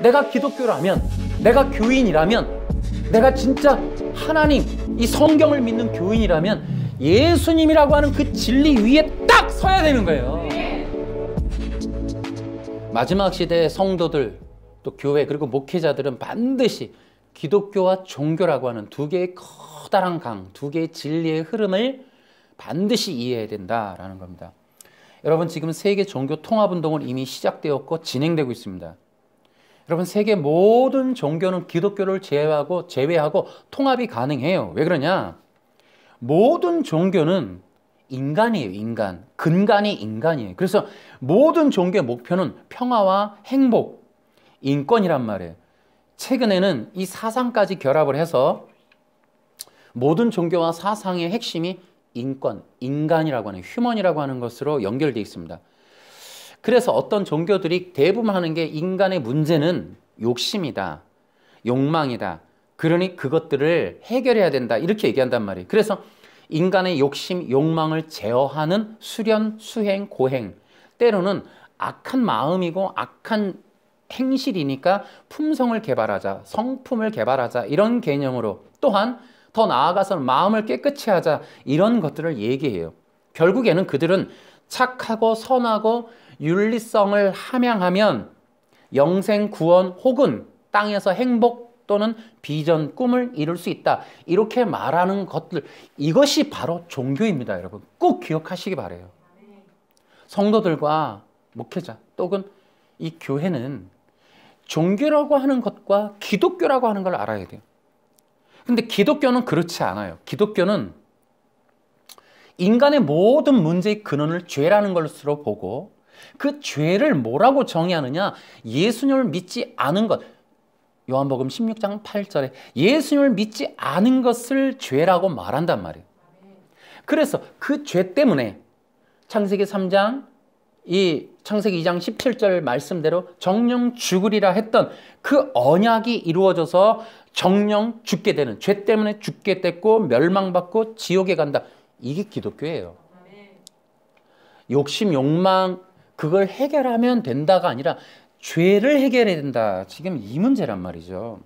내가 기독교라면, 내가 교인이라면, 내가 진짜 하나님, 이 성경을 믿는 교인이라면 예수님이라고 하는 그 진리 위에 딱 서야 되는 거예요. 마지막 시대의 성도들, 또 교회, 그리고 목회자들은 반드시 기독교와 종교라고 하는 두 개의 커다란 강, 두 개의 진리의 흐름을 반드시 이해해야 된다라는 겁니다. 여러분, 지금 세계 종교 통합운동은 이미 시작되었고 진행되고 있습니다. 여러분, 세계 모든 종교는 기독교를 제외하고 통합이 가능해요. 왜 그러냐? 모든 종교는 인간이에요. 인간. 근간이 인간이에요. 그래서 모든 종교의 목표는 평화와 행복, 인권이란 말이에요. 최근에는 이 사상까지 결합을 해서 모든 종교와 사상의 핵심이 인권, 인간이라고 하는, 휴먼이라고 하는 것으로 연결되어 있습니다. 그래서 어떤 종교들이 대부분 하는 게 인간의 문제는 욕심이다, 욕망이다. 그러니 그것들을 해결해야 된다. 이렇게 얘기한단 말이에요. 그래서 인간의 욕심, 욕망을 제어하는 수련, 수행, 고행. 때로는 악한 마음이고 악한 행실이니까 품성을 개발하자, 성품을 개발하자, 이런 개념으로, 또한 더 나아가서는 마음을 깨끗이 하자, 이런 것들을 얘기해요. 결국에는 그들은 착하고 선하고 윤리성을 함양하면 영생 구원 혹은 땅에서 행복 또는 비전, 꿈을 이룰 수 있다, 이렇게 말하는 것들, 이것이 바로 종교입니다. 여러분, 꼭 기억하시기 바라요. 성도들과 목회자 또는 이 교회는 종교라고 하는 것과 기독교라고 하는 걸 알아야 돼요. 근데 기독교는 그렇지 않아요. 기독교는 인간의 모든 문제의 근원을 죄라는 것으로 보고, 그 죄를 뭐라고 정의하느냐? 예수님을 믿지 않은 것. 요한복음 16장 8절에 예수님을 믿지 않은 것을 죄라고 말한단 말이에요. 그래서 그 죄 때문에 창세기 3장, 이 창세기 2장 17절 말씀대로 정령 죽으리라 했던 그 언약이 이루어져서 정령 죽게 되는, 죄 때문에 죽게 됐고 멸망받고 지옥에 간다. 이게 기독교예요. 욕심, 욕망, 그걸 해결하면 된다가 아니라 죄를 해결해야 된다. 지금 이 문제란 말이죠.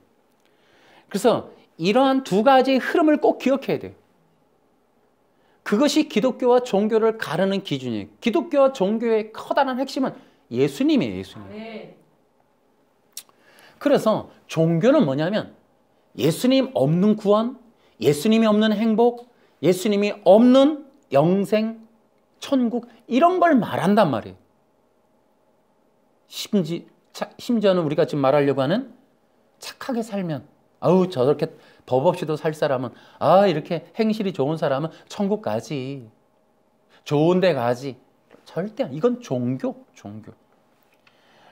그래서 이러한 두 가지의 흐름을 꼭 기억해야 돼요. 그것이 기독교와 종교를 가르는 기준이에요. 기독교와 종교의 커다란 핵심은 예수님이에요. 예수님. 그래서 종교는 뭐냐면 예수님 없는 구원, 예수님이 없는 행복, 예수님이 없는 영생, 천국, 이런 걸 말한단 말이에요. 심지어는 우리가 지금 말하려고 하는 착하게 살면, 아우 저렇게 법 없이도 살 사람은, 아 이렇게 행실이 좋은 사람은 천국 가지, 좋은 데 가지. 절대 이건 종교.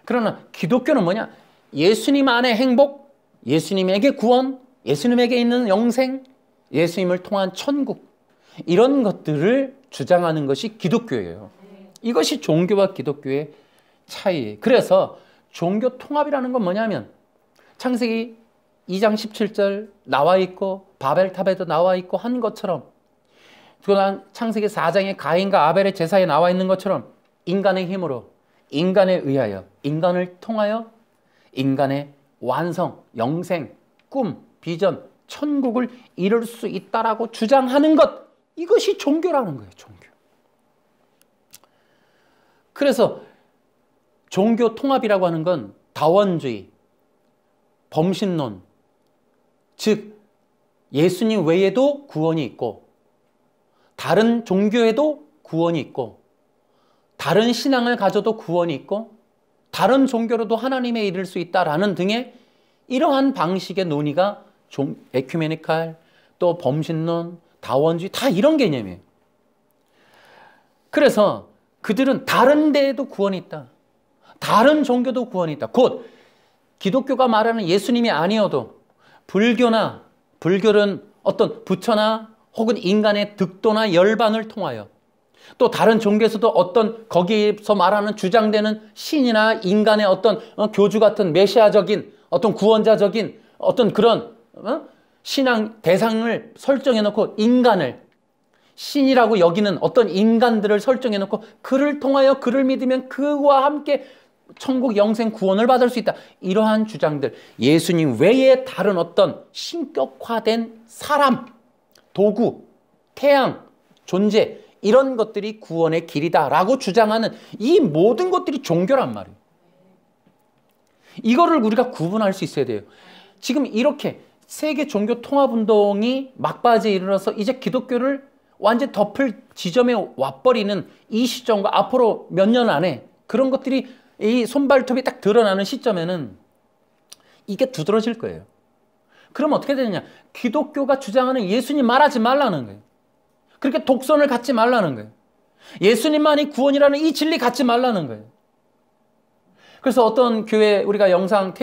그러나 기독교는 뭐냐? 예수님 안에 행복, 예수님에게 구원, 예수님에게 있는 영생, 예수님을 통한 천국, 이런 것들을 주장하는 것이 기독교예요. 이것이 종교와 기독교의 차이예요. 그래서 종교 통합이라는 건 뭐냐면 창세기 2장 17절 나와 있고 바벨탑에도 나와 있고 한 것처럼, 또한 창세기 4장의 가인과 아벨의 제사에 나와 있는 것처럼 인간의 힘으로, 인간에 의하여, 인간을 통하여 인간의 완성, 영생, 꿈, 비전, 천국을 이룰 수 있다라고 주장하는 것, 이것이 종교라는 거예요. 종교. 그래서 종교 통합이라고 하는 건 다원주의, 범신론, 즉 예수님 외에도 구원이 있고 다른 종교에도 구원이 있고 다른 신앙을 가져도 구원이 있고 다른 종교로도 하나님에 이를 수 있다라는 등의 이러한 방식의 논의가 에큐메니칼, 또 범신론, 다원주의, 다 이런 개념이에요. 그래서 그들은 다른 데에도 구원이 있다, 다른 종교도 구원이 있다. 곧 기독교가 말하는 예수님이 아니어도 불교는 어떤 부처나 혹은 인간의 득도나 열반을 통하여, 또 다른 종교에서도 어떤 거기에서 말하는 주장되는 신이나 인간의 어떤 교주 같은 메시아적인 어떤 구원자적인 어떤 그런 신앙 대상을 설정해 놓고 인간을 신이라고 여기는 어떤 인간들을 설정해 놓고 그를 통하여 그를 믿으면 그와 함께 천국 영생 구원을 받을 수 있다. 이러한 주장들, 예수님 외에 다른 어떤 신격화된 사람, 도구, 태양, 존재, 이런 것들이 구원의 길이다라고 주장하는 이 모든 것들이 종교란 말이에요. 이거를 우리가 구분할 수 있어야 돼요. 지금 이렇게 세계 종교 통합 운동이 막바지에 이르러서 이제 기독교를 완전 덮을 지점에 와버리는 이 시점과 앞으로 몇 년 안에 그런 것들이 이 손발톱이 딱 드러나는 시점에는 이게 두드러질 거예요. 그럼 어떻게 되느냐? 기독교가 주장하는 예수님 말하지 말라는 거예요. 그렇게 독선을 갖지 말라는 거예요. 예수님만이 구원이라는 이 진리 갖지 말라는 거예요. 그래서 어떤 교회 우리가 영상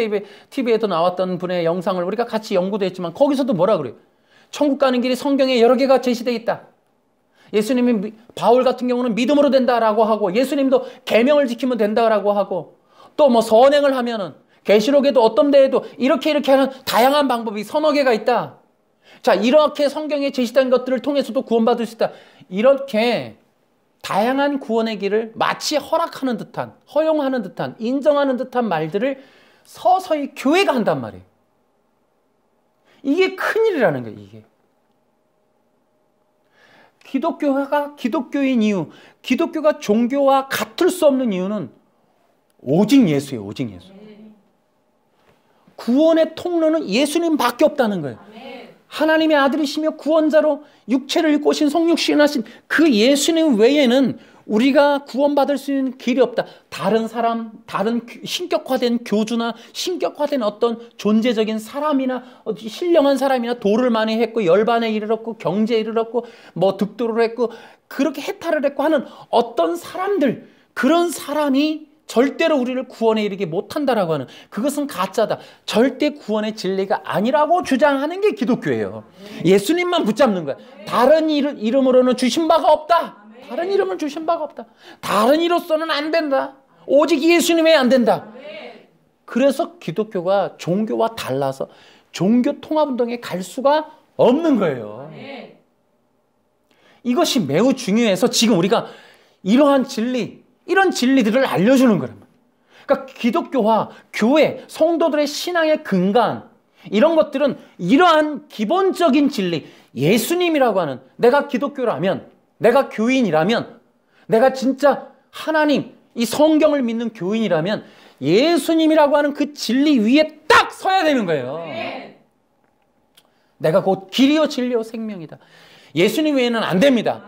TV에도 나왔던 분의 영상을 우리가 같이 연구도 했지만 거기서도 뭐라 그래요? 천국 가는 길이 성경에 여러 개가 제시되어 있다. 예수님이 바울 같은 경우는 믿음으로 된다라고 하고 예수님도 계명을 지키면 된다라고 하고 또 뭐 선행을 하면은 계시록에도 어떤 데에도 이렇게 하는 다양한 방법이 서너 개가 있다. 자, 이렇게 성경에 제시된 것들을 통해서도 구원받을 수 있다. 이렇게 다양한 구원의 길을 마치 허락하는 듯한, 허용하는 듯한, 인정하는 듯한 말들을 서서히 교회가 한단 말이에요. 이게 큰일이라는 거예요, 이게. 기독교가 기독교인 이유, 기독교가 종교와 같을 수 없는 이유는 오직 예수예요, 오직 예수. 구원의 통로는 예수님밖에 없다는 거예요. 하나님의 아들이시며 구원자로 육체를 입고 오신 성육신하신 그 예수님 외에는 우리가 구원받을 수 있는 길이 없다. 다른 사람, 다른 신격화된 교주나 신격화된 어떤 존재적인 사람이나 신령한 사람이나 도를 많이 했고 열반에 이르렀고 경제에 이르렀고 뭐 득도를 했고 그렇게 해탈을 했고 하는 어떤 사람들, 그런 사람이 절대로 우리를 구원에 이르게 못한다라고 하는, 그것은 가짜다. 절대 구원의 진리가 아니라고 주장하는 게 기독교예요. 예수님만 붙잡는 거야. 다른 이름으로는 주신 바가 없다. 다른 이름은 주신 바가 없다. 다른 이로서는 안 된다. 오직 예수님 외에 안 된다. 그래서 기독교가 종교와 달라서 종교 통합운동에 갈 수가 없는 거예요. 이것이 매우 중요해서 지금 우리가 이러한 진리, 이런 진리들을 알려주는 거란 말이에요. 그러니까 기독교와 교회, 성도들의 신앙의 근간, 이런 것들은 이러한 기본적인 진리, 예수님이라고 하는, 내가 기독교라면, 내가 교인이라면, 내가 진짜 하나님, 이 성경을 믿는 교인이라면 예수님이라고 하는 그 진리 위에 딱 서야 되는 거예요. 내가 곧 길이요 진리요 생명이다. 예수님 외에는 안 됩니다.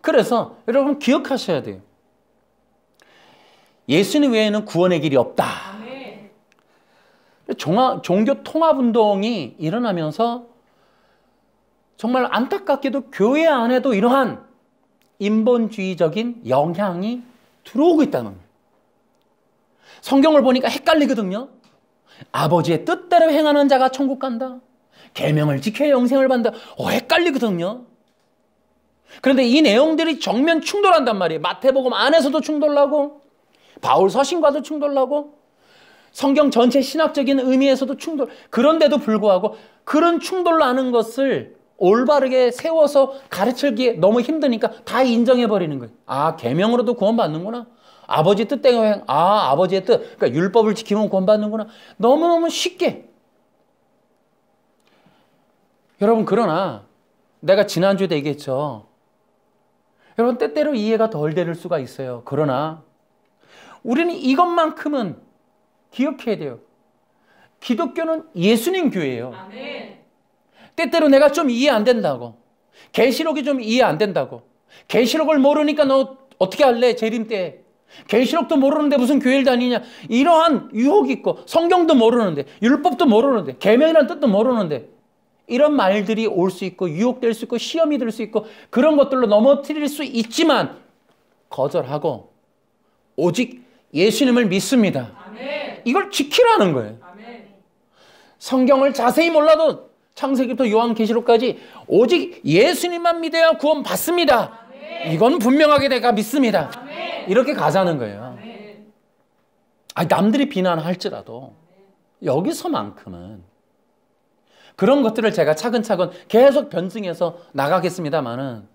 그래서 여러분 기억하셔야 돼요. 예수님 외에는 구원의 길이 없다. 종교 통합운동이 일어나면서 정말 안타깝게도 교회 안에도 이러한 인본주의적인 영향이 들어오고 있다는 거예요. 성경을 보니까 헷갈리거든요. 아버지의 뜻대로 행하는 자가 천국 간다. 계명을 지켜야 영생을 받는다. 헷갈리거든요. 그런데 이 내용들이 정면 충돌한단 말이에요. 마태복음 안에서도 충돌나고 바울 서신과도 충돌나고 성경 전체 신학적인 의미에서도 충돌. 그런데도 불구하고 그런 충돌나는 것을 올바르게 세워서 가르치기에 너무 힘드니까 다 인정해버리는 거예요. 아, 계명으로도 구원받는구나. 아버지 뜻대로 아버지의 뜻. 그러니까 율법을 지키면 구원받는구나. 너무너무 쉽게. 여러분, 그러나 내가 지난주에도 얘기했죠. 여러분, 때때로 이해가 덜 될 수가 있어요. 그러나 우리는 이것만큼은 기억해야 돼요. 기독교는 예수님 교회예요. 아멘. 때때로 내가 좀 이해 안 된다고, 계시록이 좀 이해 안 된다고, 계시록을 모르니까 너 어떻게 할래? 재림 때 계시록도 모르는데 무슨 교회를 다니냐, 이러한 유혹이 있고, 성경도 모르는데, 율법도 모르는데, 계명이라는 뜻도 모르는데, 이런 말들이 올 수 있고 유혹될 수 있고 시험이 들 수 있고 그런 것들로 넘어뜨릴 수 있지만 거절하고 오직 예수님을 믿습니다. 아멘. 이걸 지키라는 거예요. 아멘. 성경을 자세히 몰라도 창세기부터 요한계시록까지 오직 예수님만 믿어야 구원 받습니다. 아멘. 이건 분명하게 내가 믿습니다. 아멘. 이렇게 가자는 거예요. 아니, 남들이 비난할지라도 여기서만큼은 그런 것들을 제가 차근차근 계속 변증해서 나가겠습니다만은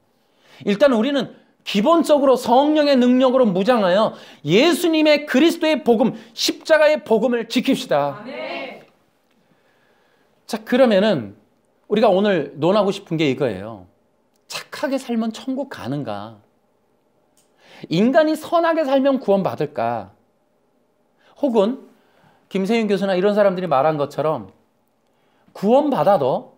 일단 우리는 기본적으로 성령의 능력으로 무장하여 예수님의 그리스도의 복음, 십자가의 복음을 지킵시다. 아멘. 자, 그러면은 우리가 오늘 논하고 싶은 게 이거예요. 착하게 살면 천국 가는가? 인간이 선하게 살면 구원받을까? 혹은 김세윤 교수나 이런 사람들이 말한 것처럼 구원받아도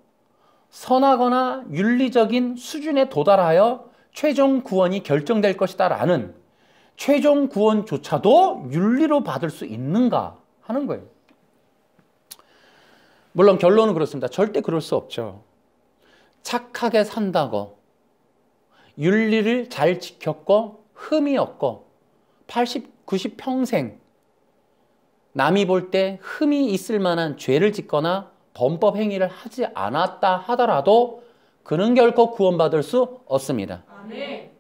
선하거나 윤리적인 수준에 도달하여 최종 구원이 결정될 것이다 라는 최종 구원조차도 윤리로 받을 수 있는가 하는 거예요. 물론 결론은 그렇습니다. 절대 그럴 수 없죠. 착하게 산다고 윤리를 잘 지켰고 흠이 없고 80, 90 평생 남이 볼 때 흠이 있을 만한 죄를 짓거나 범법 행위를 하지 않았다 하더라도 그는 결코 구원받을 수 없습니다. 아멘.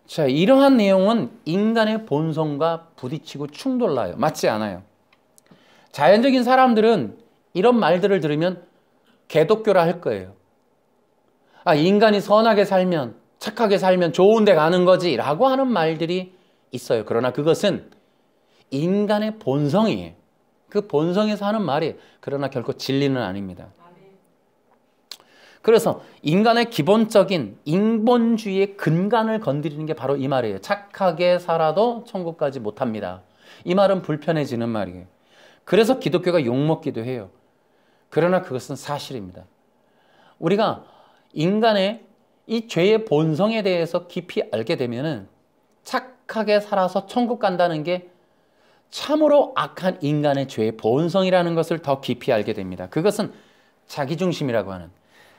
자, 이러한 내용은 인간의 본성과 부딪히고 충돌나요. 맞지 않아요. 자연적인 사람들은 이런 말들을 들으면 개독교라 할 거예요. 아, 인간이 선하게 살면, 착하게 살면 좋은 데 가는 거지 라고 하는 말들이 있어요. 그러나 그것은 인간의 본성이에요. 그 본성에서 하는 말이에요. 그러나 결코 진리는 아닙니다. 그래서 인간의 기본적인 인본주의의 근간을 건드리는 게 바로 이 말이에요. 착하게 살아도 천국 가지 못합니다. 이 말은 불편해지는 말이에요. 그래서 기독교가 욕먹기도 해요. 그러나 그것은 사실입니다. 우리가 인간의 이 죄의 본성에 대해서 깊이 알게 되면은 착하게 살아서 천국 간다는 게 참으로 악한 인간의 죄의 본성이라는 것을 더 깊이 알게 됩니다. 그것은 자기중심이라고 하는,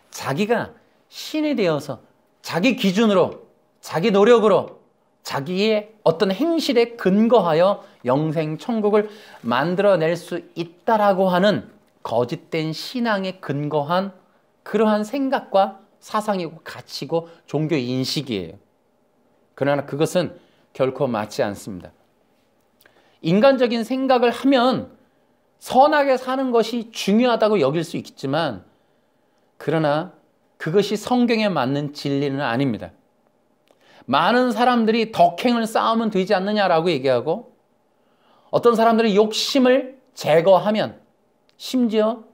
자기가 신이 되어서 자기 기준으로, 자기 노력으로, 자기의 어떤 행실에 근거하여 영생 천국을 만들어낼 수 있다라고 하는 거짓된 신앙에 근거한 그러한 생각과 사상이고 가치고 종교 인식이에요. 그러나 그것은 결코 맞지 않습니다. 인간적인 생각을 하면 선하게 사는 것이 중요하다고 여길 수 있겠지만 그러나 그것이 성경에 맞는 진리는 아닙니다. 많은 사람들이 덕행을 쌓으면 되지 않느냐라고 얘기하고 어떤 사람들이 욕심을 제거하면 심지어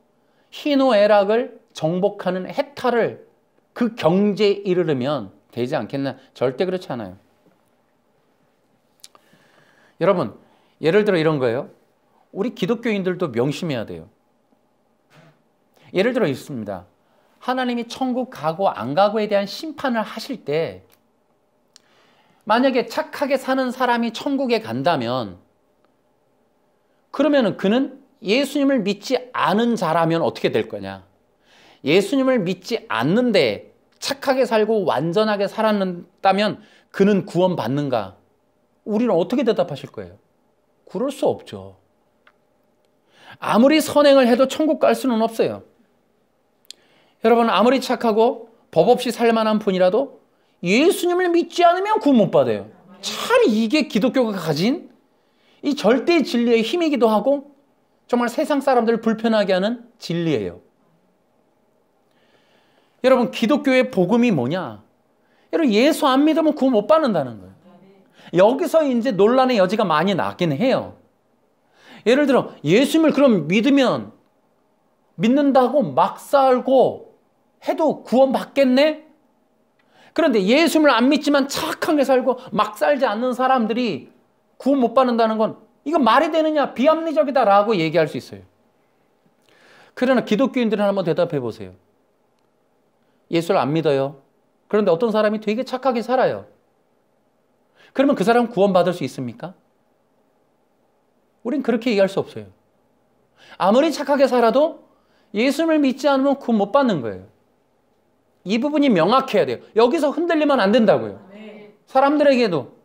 희노애락을 정복하는 해탈을 그 경지에 이르르면 되지 않겠나? 절대 그렇지 않아요. 여러분, 예를 들어 이런 거예요. 우리 기독교인들도 명심해야 돼요. 예를 들어 있습니다. 하나님이 천국 가고 안 가고에 대한 심판을 하실 때 만약에 착하게 사는 사람이 천국에 간다면 그러면 그는 예수님을 믿지 않은 자라면 어떻게 될 거냐? 예수님을 믿지 않는데 착하게 살고 완전하게 살았다면 그는 구원받는가? 우리는 어떻게 대답하실 거예요? 그럴 수 없죠. 아무리 선행을 해도 천국 갈 수는 없어요. 여러분, 아무리 착하고 법 없이 살 만한 분이라도 예수님을 믿지 않으면 구원 못 받아요. 참 이게 기독교가 가진 이 절대 진리의 힘이기도 하고 정말 세상 사람들을 불편하게 하는 진리예요. 여러분, 기독교의 복음이 뭐냐? 여러분, 예수 안 믿으면 구원 못 받는다는 거예요. 여기서 이제 논란의 여지가 많이 나긴 해요. 예를 들어 예수님을 그럼 믿는다고 막 살고 해도 구원 받겠네? 그런데 예수님을 안 믿지만 착하게 살고 막 살지 않는 사람들이 구원 못 받는다는 건 이거 말이 되느냐? 비합리적이다라고 얘기할 수 있어요. 그러나 기독교인들은 한번 대답해 보세요. 예수를 안 믿어요. 그런데 어떤 사람이 되게 착하게 살아요. 그러면 그 사람 구원받을 수 있습니까? 우린 그렇게 얘기할 수 없어요. 아무리 착하게 살아도 예수님을 믿지 않으면 구원 못 받는 거예요. 이 부분이 명확해야 돼요. 여기서 흔들리면 안 된다고요. 사람들에게도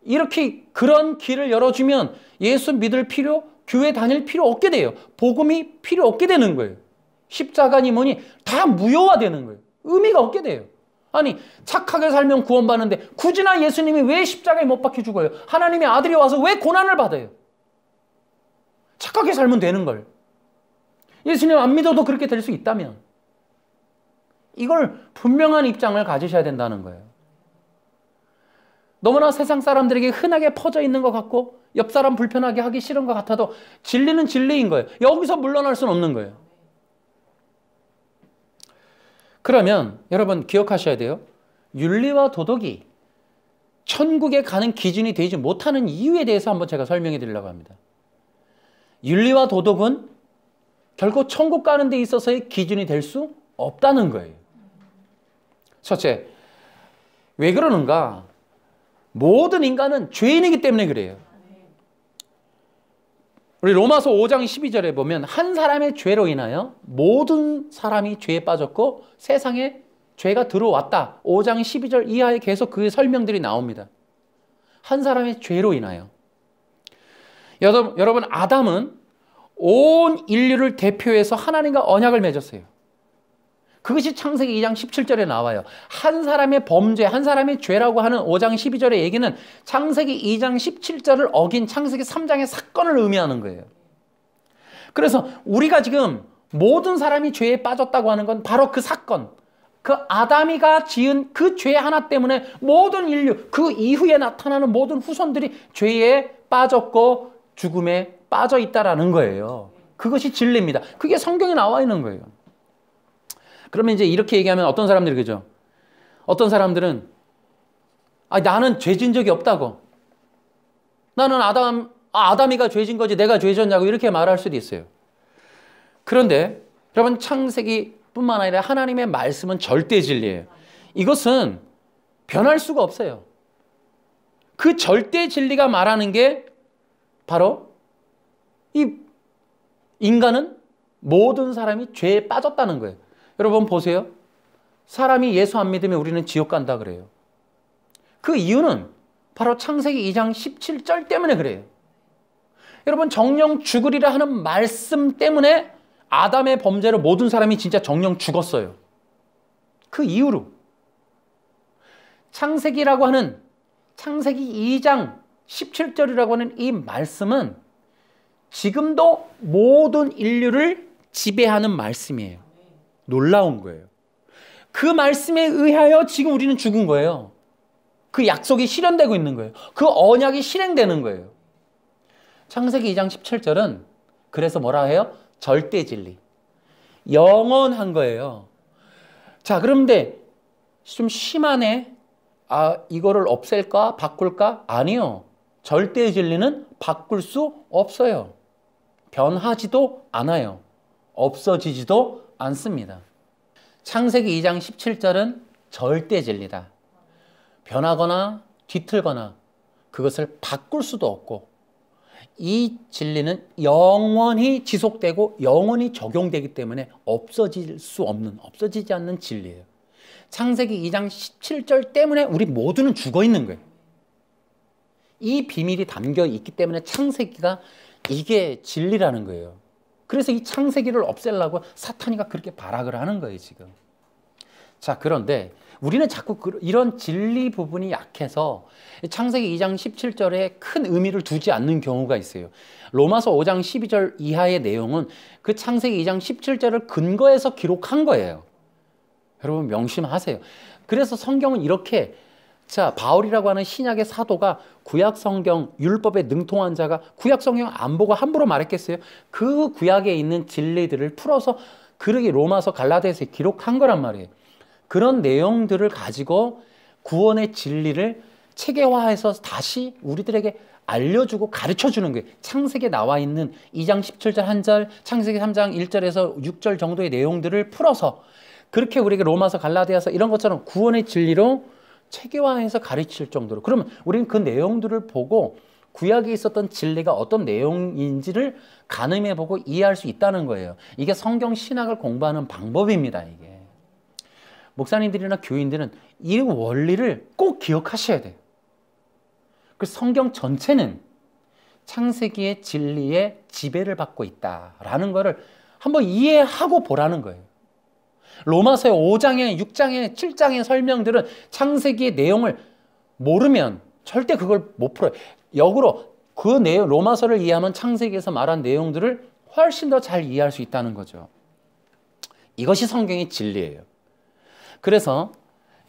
이렇게 그런 길을 열어주면 예수 믿을 필요, 교회 다닐 필요 없게 돼요. 복음이 필요 없게 되는 거예요. 십자가니 뭐니 다 무효화되는 거예요. 의미가 없게 돼요. 아니, 착하게 살면 구원받는데 굳이나 예수님이 왜 십자가에 못 박혀 죽어요? 하나님의 아들이 와서 왜 고난을 받아요? 착하게 살면 되는 걸. 예수님 안 믿어도 그렇게 될 수 있다면 이걸 분명한 입장을 가지셔야 된다는 거예요. 너무나 세상 사람들에게 흔하게 퍼져 있는 것 같고 옆 사람 불편하게 하기 싫은 것 같아도 진리는 진리인 거예요. 여기서 물러날 수는 없는 거예요. 그러면 여러분 기억하셔야 돼요. 윤리와 도덕이 천국에 가는 기준이 되지 못하는 이유에 대해서 한번 제가 설명해 드리려고 합니다. 윤리와 도덕은 결코 천국 가는 데 있어서의 기준이 될 수 없다는 거예요. 첫째, 왜 그러는가? 모든 인간은 죄인이기 때문에 그래요. 우리 로마서 5장 12절에 보면 한 사람의 죄로 인하여 모든 사람이 죄에 빠졌고 세상에 죄가 들어왔다. 5장 12절 이하에 계속 그 설명들이 나옵니다. 한 사람의 죄로 인하여. 여러분 아담은 온 인류를 대표해서 하나님과 언약을 맺었어요. 그것이 창세기 2장 17절에 나와요. 한 사람의 범죄, 한 사람의 죄라고 하는 5장 12절의 얘기는 창세기 2장 17절을 어긴 창세기 3장의 사건을 의미하는 거예요. 그래서 우리가 지금 모든 사람이 죄에 빠졌다고 하는 건 바로 그 사건, 그 아담이가 지은 그 죄 하나 때문에 모든 인류, 그 이후에 나타나는 모든 후손들이 죄에 빠졌고 죽음에 빠져 있다라는 거예요. 그것이 진리입니다. 그게 성경에 나와 있는 거예요. 그러면 이제 이렇게 얘기하면 어떤 사람들이 그죠? 어떤 사람들은 나는 죄진 적이 없다고. 나는 아담이가 죄진 거지 내가 죄졌냐고 이렇게 말할 수도 있어요. 그런데 여러분 창세기뿐만 아니라 하나님의 말씀은 절대 진리예요. 이것은 변할 수가 없어요. 그 절대 진리가 말하는 게 바로 이 인간은 모든 사람이 죄에 빠졌다는 거예요. 여러분 보세요. 사람이 예수 안 믿으면 우리는 지옥 간다 그래요. 그 이유는 바로 창세기 2장 17절 때문에 그래요. 여러분 정령 죽으리라 하는 말씀 때문에 아담의 범죄로 모든 사람이 진짜 정령 죽었어요. 그 이유로. 창세기라고 하는 창세기 2장 17절이라고 하는 이 말씀은 지금도 모든 인류를 지배하는 말씀이에요. 놀라운 거예요. 그 말씀에 의하여 지금 우리는 죽은 거예요. 그 약속이 실현되고 있는 거예요. 그 언약이 실행되는 거예요. 창세기 2장 17절은 그래서 뭐라 해요? 절대 진리. 영원한 거예요. 자, 그런데 좀 심하네. 이거를 없앨까? 바꿀까? 아니요. 절대 진리는 바꿀 수 없어요. 변하지도 않아요. 없어지지도 않습니다. 창세기 2장 17절은 절대 진리다. 변하거나 뒤틀거나 그것을 바꿀 수도 없고 이 진리는 영원히 지속되고 영원히 적용되기 때문에 없어지지 않는 진리예요. 창세기 2장 17절 때문에 우리 모두는 죽어 있는 거예요. 이 비밀이 담겨 있기 때문에 창세기가 이게 진리라는 거예요. 그래서 이 창세기를 없애려고 사탄이가 그렇게 발악을 하는 거예요, 지금. 자, 그런데 우리는 자꾸 이런 진리 부분이 약해서 창세기 2장 17절에 큰 의미를 두지 않는 경우가 있어요. 로마서 5장 12절 이하의 내용은 그 창세기 2장 17절을 근거해서 기록한 거예요. 여러분 명심하세요. 그래서 성경은 이렇게 바울이라고 하는 신약의 사도가 구약 성경 율법에 능통한 자가 구약 성경 안 보고 함부로 말했겠어요? 그 구약에 있는 진리들을 풀어서 그러기 로마서 갈라디아서에 기록한 거란 말이에요. 그런 내용들을 가지고 구원의 진리를 체계화해서 다시 우리들에게 알려주고 가르쳐주는 거예요. 창세기에 나와 있는 2장 17절 한 절, 창세기 3장 1절에서 6절 정도의 내용들을 풀어서 그렇게 우리에게 로마서 갈라디아서 이런 것처럼 구원의 진리로 체계화해서 가르칠 정도로. 그러면 우리는 그 내용들을 보고 구약에 있었던 진리가 어떤 내용인지를 가늠해보고 이해할 수 있다는 거예요. 이게 성경 신학을 공부하는 방법입니다. 이게 목사님들이나 교인들은 이 원리를 꼭 기억하셔야 돼요. 그래서 성경 전체는 창세기의 진리에 지배를 받고 있다라는 거를 한번 이해하고 보라는 거예요. 로마서의 5장에 6장에 7장의 설명들은 창세기의 내용을 모르면 절대 그걸 못 풀어요. 역으로 그 내용, 로마서를 이해하면 창세기에서 말한 내용들을 훨씬 더 잘 이해할 수 있다는 거죠. 이것이 성경의 진리예요. 그래서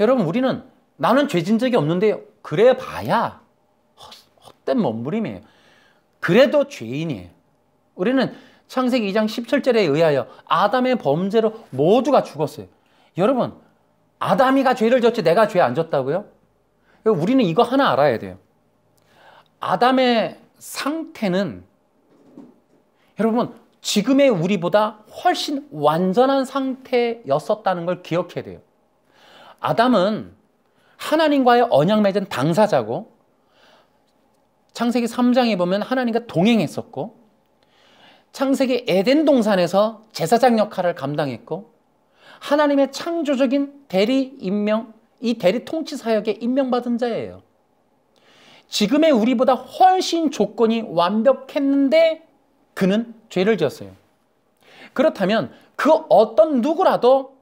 여러분 우리는 나는 죄진 적이 없는데요. 그래 봐야 헛된 몸부림이에요. 그래도 죄인이에요. 우리는 창세기 2장 17절에 의하여 아담의 범죄로 모두가 죽었어요. 여러분 아담이가 죄를 졌지 내가 죄 안 졌다고요? 우리는 이거 하나 알아야 돼요. 아담의 상태는 여러분 지금의 우리보다 훨씬 완전한 상태였었다는 걸 기억해야 돼요. 아담은 하나님과의 언약 맺은 당사자고 창세기 3장에 보면 하나님과 동행했었고 창세기 에덴 동산에서 제사장 역할을 감당했고 하나님의 창조적인 대리 임명, 이 대리 통치 사역에 임명받은 자예요. 지금의 우리보다 훨씬 조건이 완벽했는데 그는 죄를 지었어요. 그렇다면 그 어떤 누구라도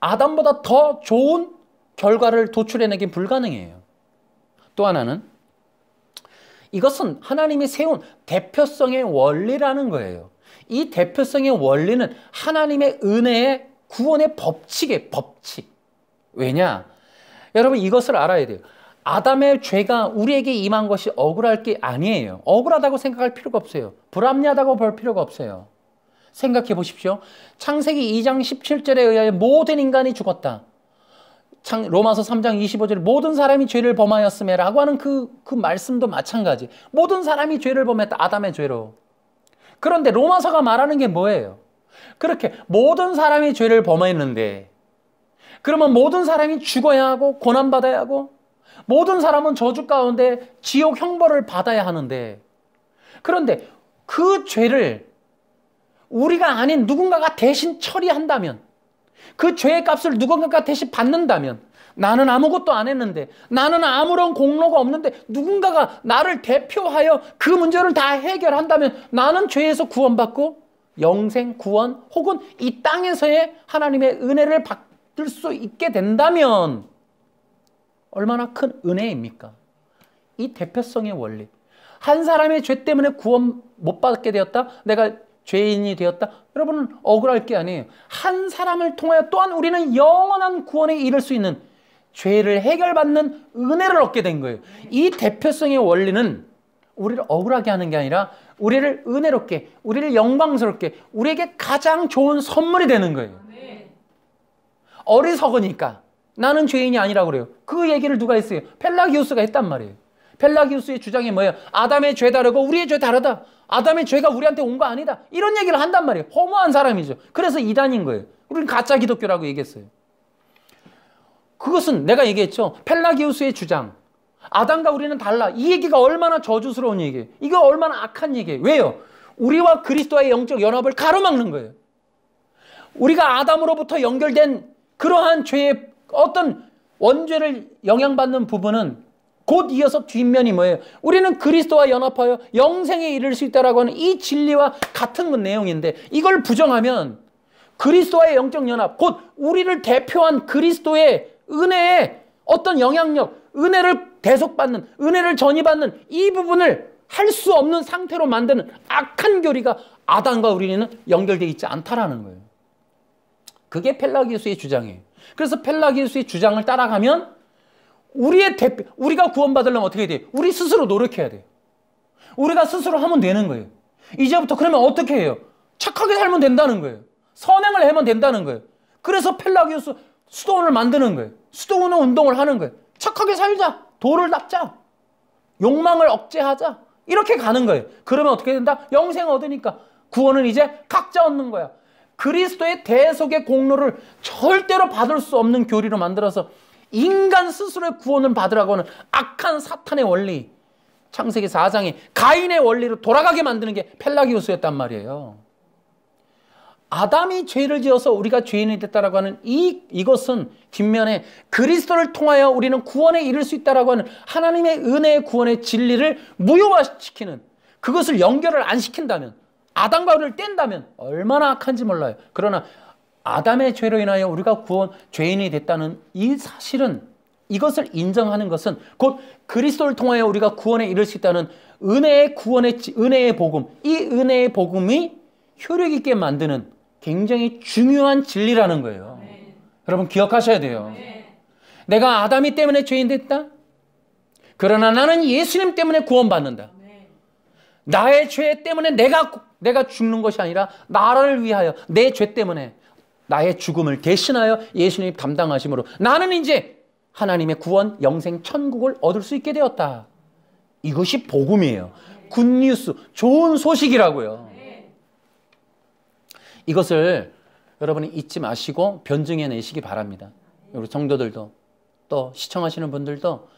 아담보다 더 좋은 결과를 도출해내긴 불가능해요. 또 하나는 이것은 하나님이 세운 대표성의 원리라는 거예요. 이 대표성의 원리는 하나님의 은혜의 구원의 법칙이에요. 법칙. 왜냐? 여러분 이것을 알아야 돼요. 아담의 죄가 우리에게 임한 것이 억울할 게 아니에요. 억울하다고 생각할 필요가 없어요. 불합리하다고 볼 필요가 없어요. 생각해 보십시오. 창세기 2장 17절에 의하여 모든 인간이 죽었다. 로마서 3장 25절에 모든 사람이 죄를 범하였음에 라고 하는 그 말씀도 마찬가지. 모든 사람이 죄를 범했다. 아담의 죄로. 그런데 로마서가 말하는 게 뭐예요? 그렇게 모든 사람이 죄를 범했는데 그러면 모든 사람이 죽어야 하고 고난받아야 하고 모든 사람은 저주 가운데 지옥 형벌을 받아야 하는데 그런데 그 죄를 우리가 아닌 누군가가 대신 처리한다면 그 죄의 값을 누군가가 대신 받는다면 나는 아무것도 안 했는데 나는 아무런 공로가 없는데 누군가가 나를 대표하여 그 문제를 다 해결한다면 나는 죄에서 구원받고 영생 구원 혹은 이 땅에서의 하나님의 은혜를 받을 수 있게 된다면 얼마나 큰 은혜입니까? 이 대표성의 원리. 한 사람의 죄 때문에 구원 못 받게 되었다? 내가 죄인이 되었다? 여러분은 억울할 게 아니에요. 한 사람을 통하여 또한 우리는 영원한 구원에 이를 수 있는 죄를 해결받는 은혜를 얻게 된 거예요. 이 대표성의 원리는 우리를 억울하게 하는 게 아니라 우리를 은혜롭게, 우리를 영광스럽게, 우리에게 가장 좋은 선물이 되는 거예요. 어리석으니까 나는 죄인이 아니라고 그래요. 그 얘기를 누가 했어요? 펠라기우스가 했단 말이에요. 펠라기우스의 주장이 뭐예요? 아담의 죄 다르고 우리의 죄 다르다. 아담의 죄가 우리한테 온 거 아니다. 이런 얘기를 한단 말이에요. 허무한 사람이죠. 그래서 이단인 거예요. 우리는 가짜 기독교라고 얘기했어요. 그것은 내가 얘기했죠. 펠라기우스의 주장. 아담과 우리는 달라. 이 얘기가 얼마나 저주스러운 얘기예요. 이거 얼마나 악한 얘기예요. 왜요? 우리와 그리스도의 영적 연합을 가로막는 거예요. 우리가 아담으로부터 연결된 그러한 죄의 어떤 원죄를 영향받는 부분은 곧 이어서 뒷면이 뭐예요? 우리는 그리스도와 연합하여 영생에 이를 수 있다라고 하는 이 진리와 같은 내용인데 이걸 부정하면 그리스도와의 영적 연합, 곧 우리를 대표한 그리스도의 은혜의 어떤 영향력, 은혜를 대속받는, 은혜를 전이받는 이 부분을 할 수 없는 상태로 만드는 악한 교리가 아담과 우리는 연결되어 있지 않다라는 거예요. 그게 펠라기우스의 주장이에요. 그래서 펠라기우스의 주장을 따라가면 우리가 구원받으려면 어떻게 해야 돼요? 우리 스스로 노력해야 돼요. 우리가 스스로 하면 되는 거예요. 이제부터 그러면 어떻게 해요? 착하게 살면 된다는 거예요. 선행을 하면 된다는 거예요. 그래서 펠라기우스 수도원을 만드는 거예요. 수도원 운동을 하는 거예요. 착하게 살자. 도를 닦자. 욕망을 억제하자. 이렇게 가는 거예요. 그러면 어떻게 된다? 영생 얻으니까 구원은 이제 각자 얻는 거야. 그리스도의 대속의 공로를 절대로 받을 수 없는 교리로 만들어서 인간 스스로의 구원을 받으라고 하는 악한 사탄의 원리, 창세기 4장에 가인의 원리로 돌아가게 만드는 게 펠라기우스였단 말이에요. 아담이 죄를 지어서 우리가 죄인이 됐다라고 하는 이것은 뒷면에 그리스도를 통하여 우리는 구원에 이를 수 있다라고 하는 하나님의 은혜의 구원의 진리를 무효화시키는, 그것을 연결을 안 시킨다면, 아담과 우리를 뗀다면 얼마나 악한지 몰라요. 그러나 아담의 죄로 인하여 우리가 죄인이 됐다는 이 사실은, 이것을 인정하는 것은 곧 그리스도를 통하여 우리가 구원에 이를 수 있다는 은혜의 복음, 이 은혜의 복음이 효력 있게 만드는 굉장히 중요한 진리라는 거예요. 여러분 기억하셔야 돼요. 내가 아담이 때문에 죄인 됐다. 그러나 나는 예수님 때문에 구원받는다. 나의 죄 때문에 내가 죽는 것이 아니라 나를 위하여 내 죄 때문에 나의 죽음을 대신하여 예수님이 담당하심으로 나는 이제 하나님의 구원, 영생, 천국을 얻을 수 있게 되었다. 이것이 복음이에요. 굿뉴스, 좋은 소식이라고요. 이것을 여러분이 잊지 마시고 변증해내시기 바랍니다. 우리 성도들도 또 시청하시는 분들도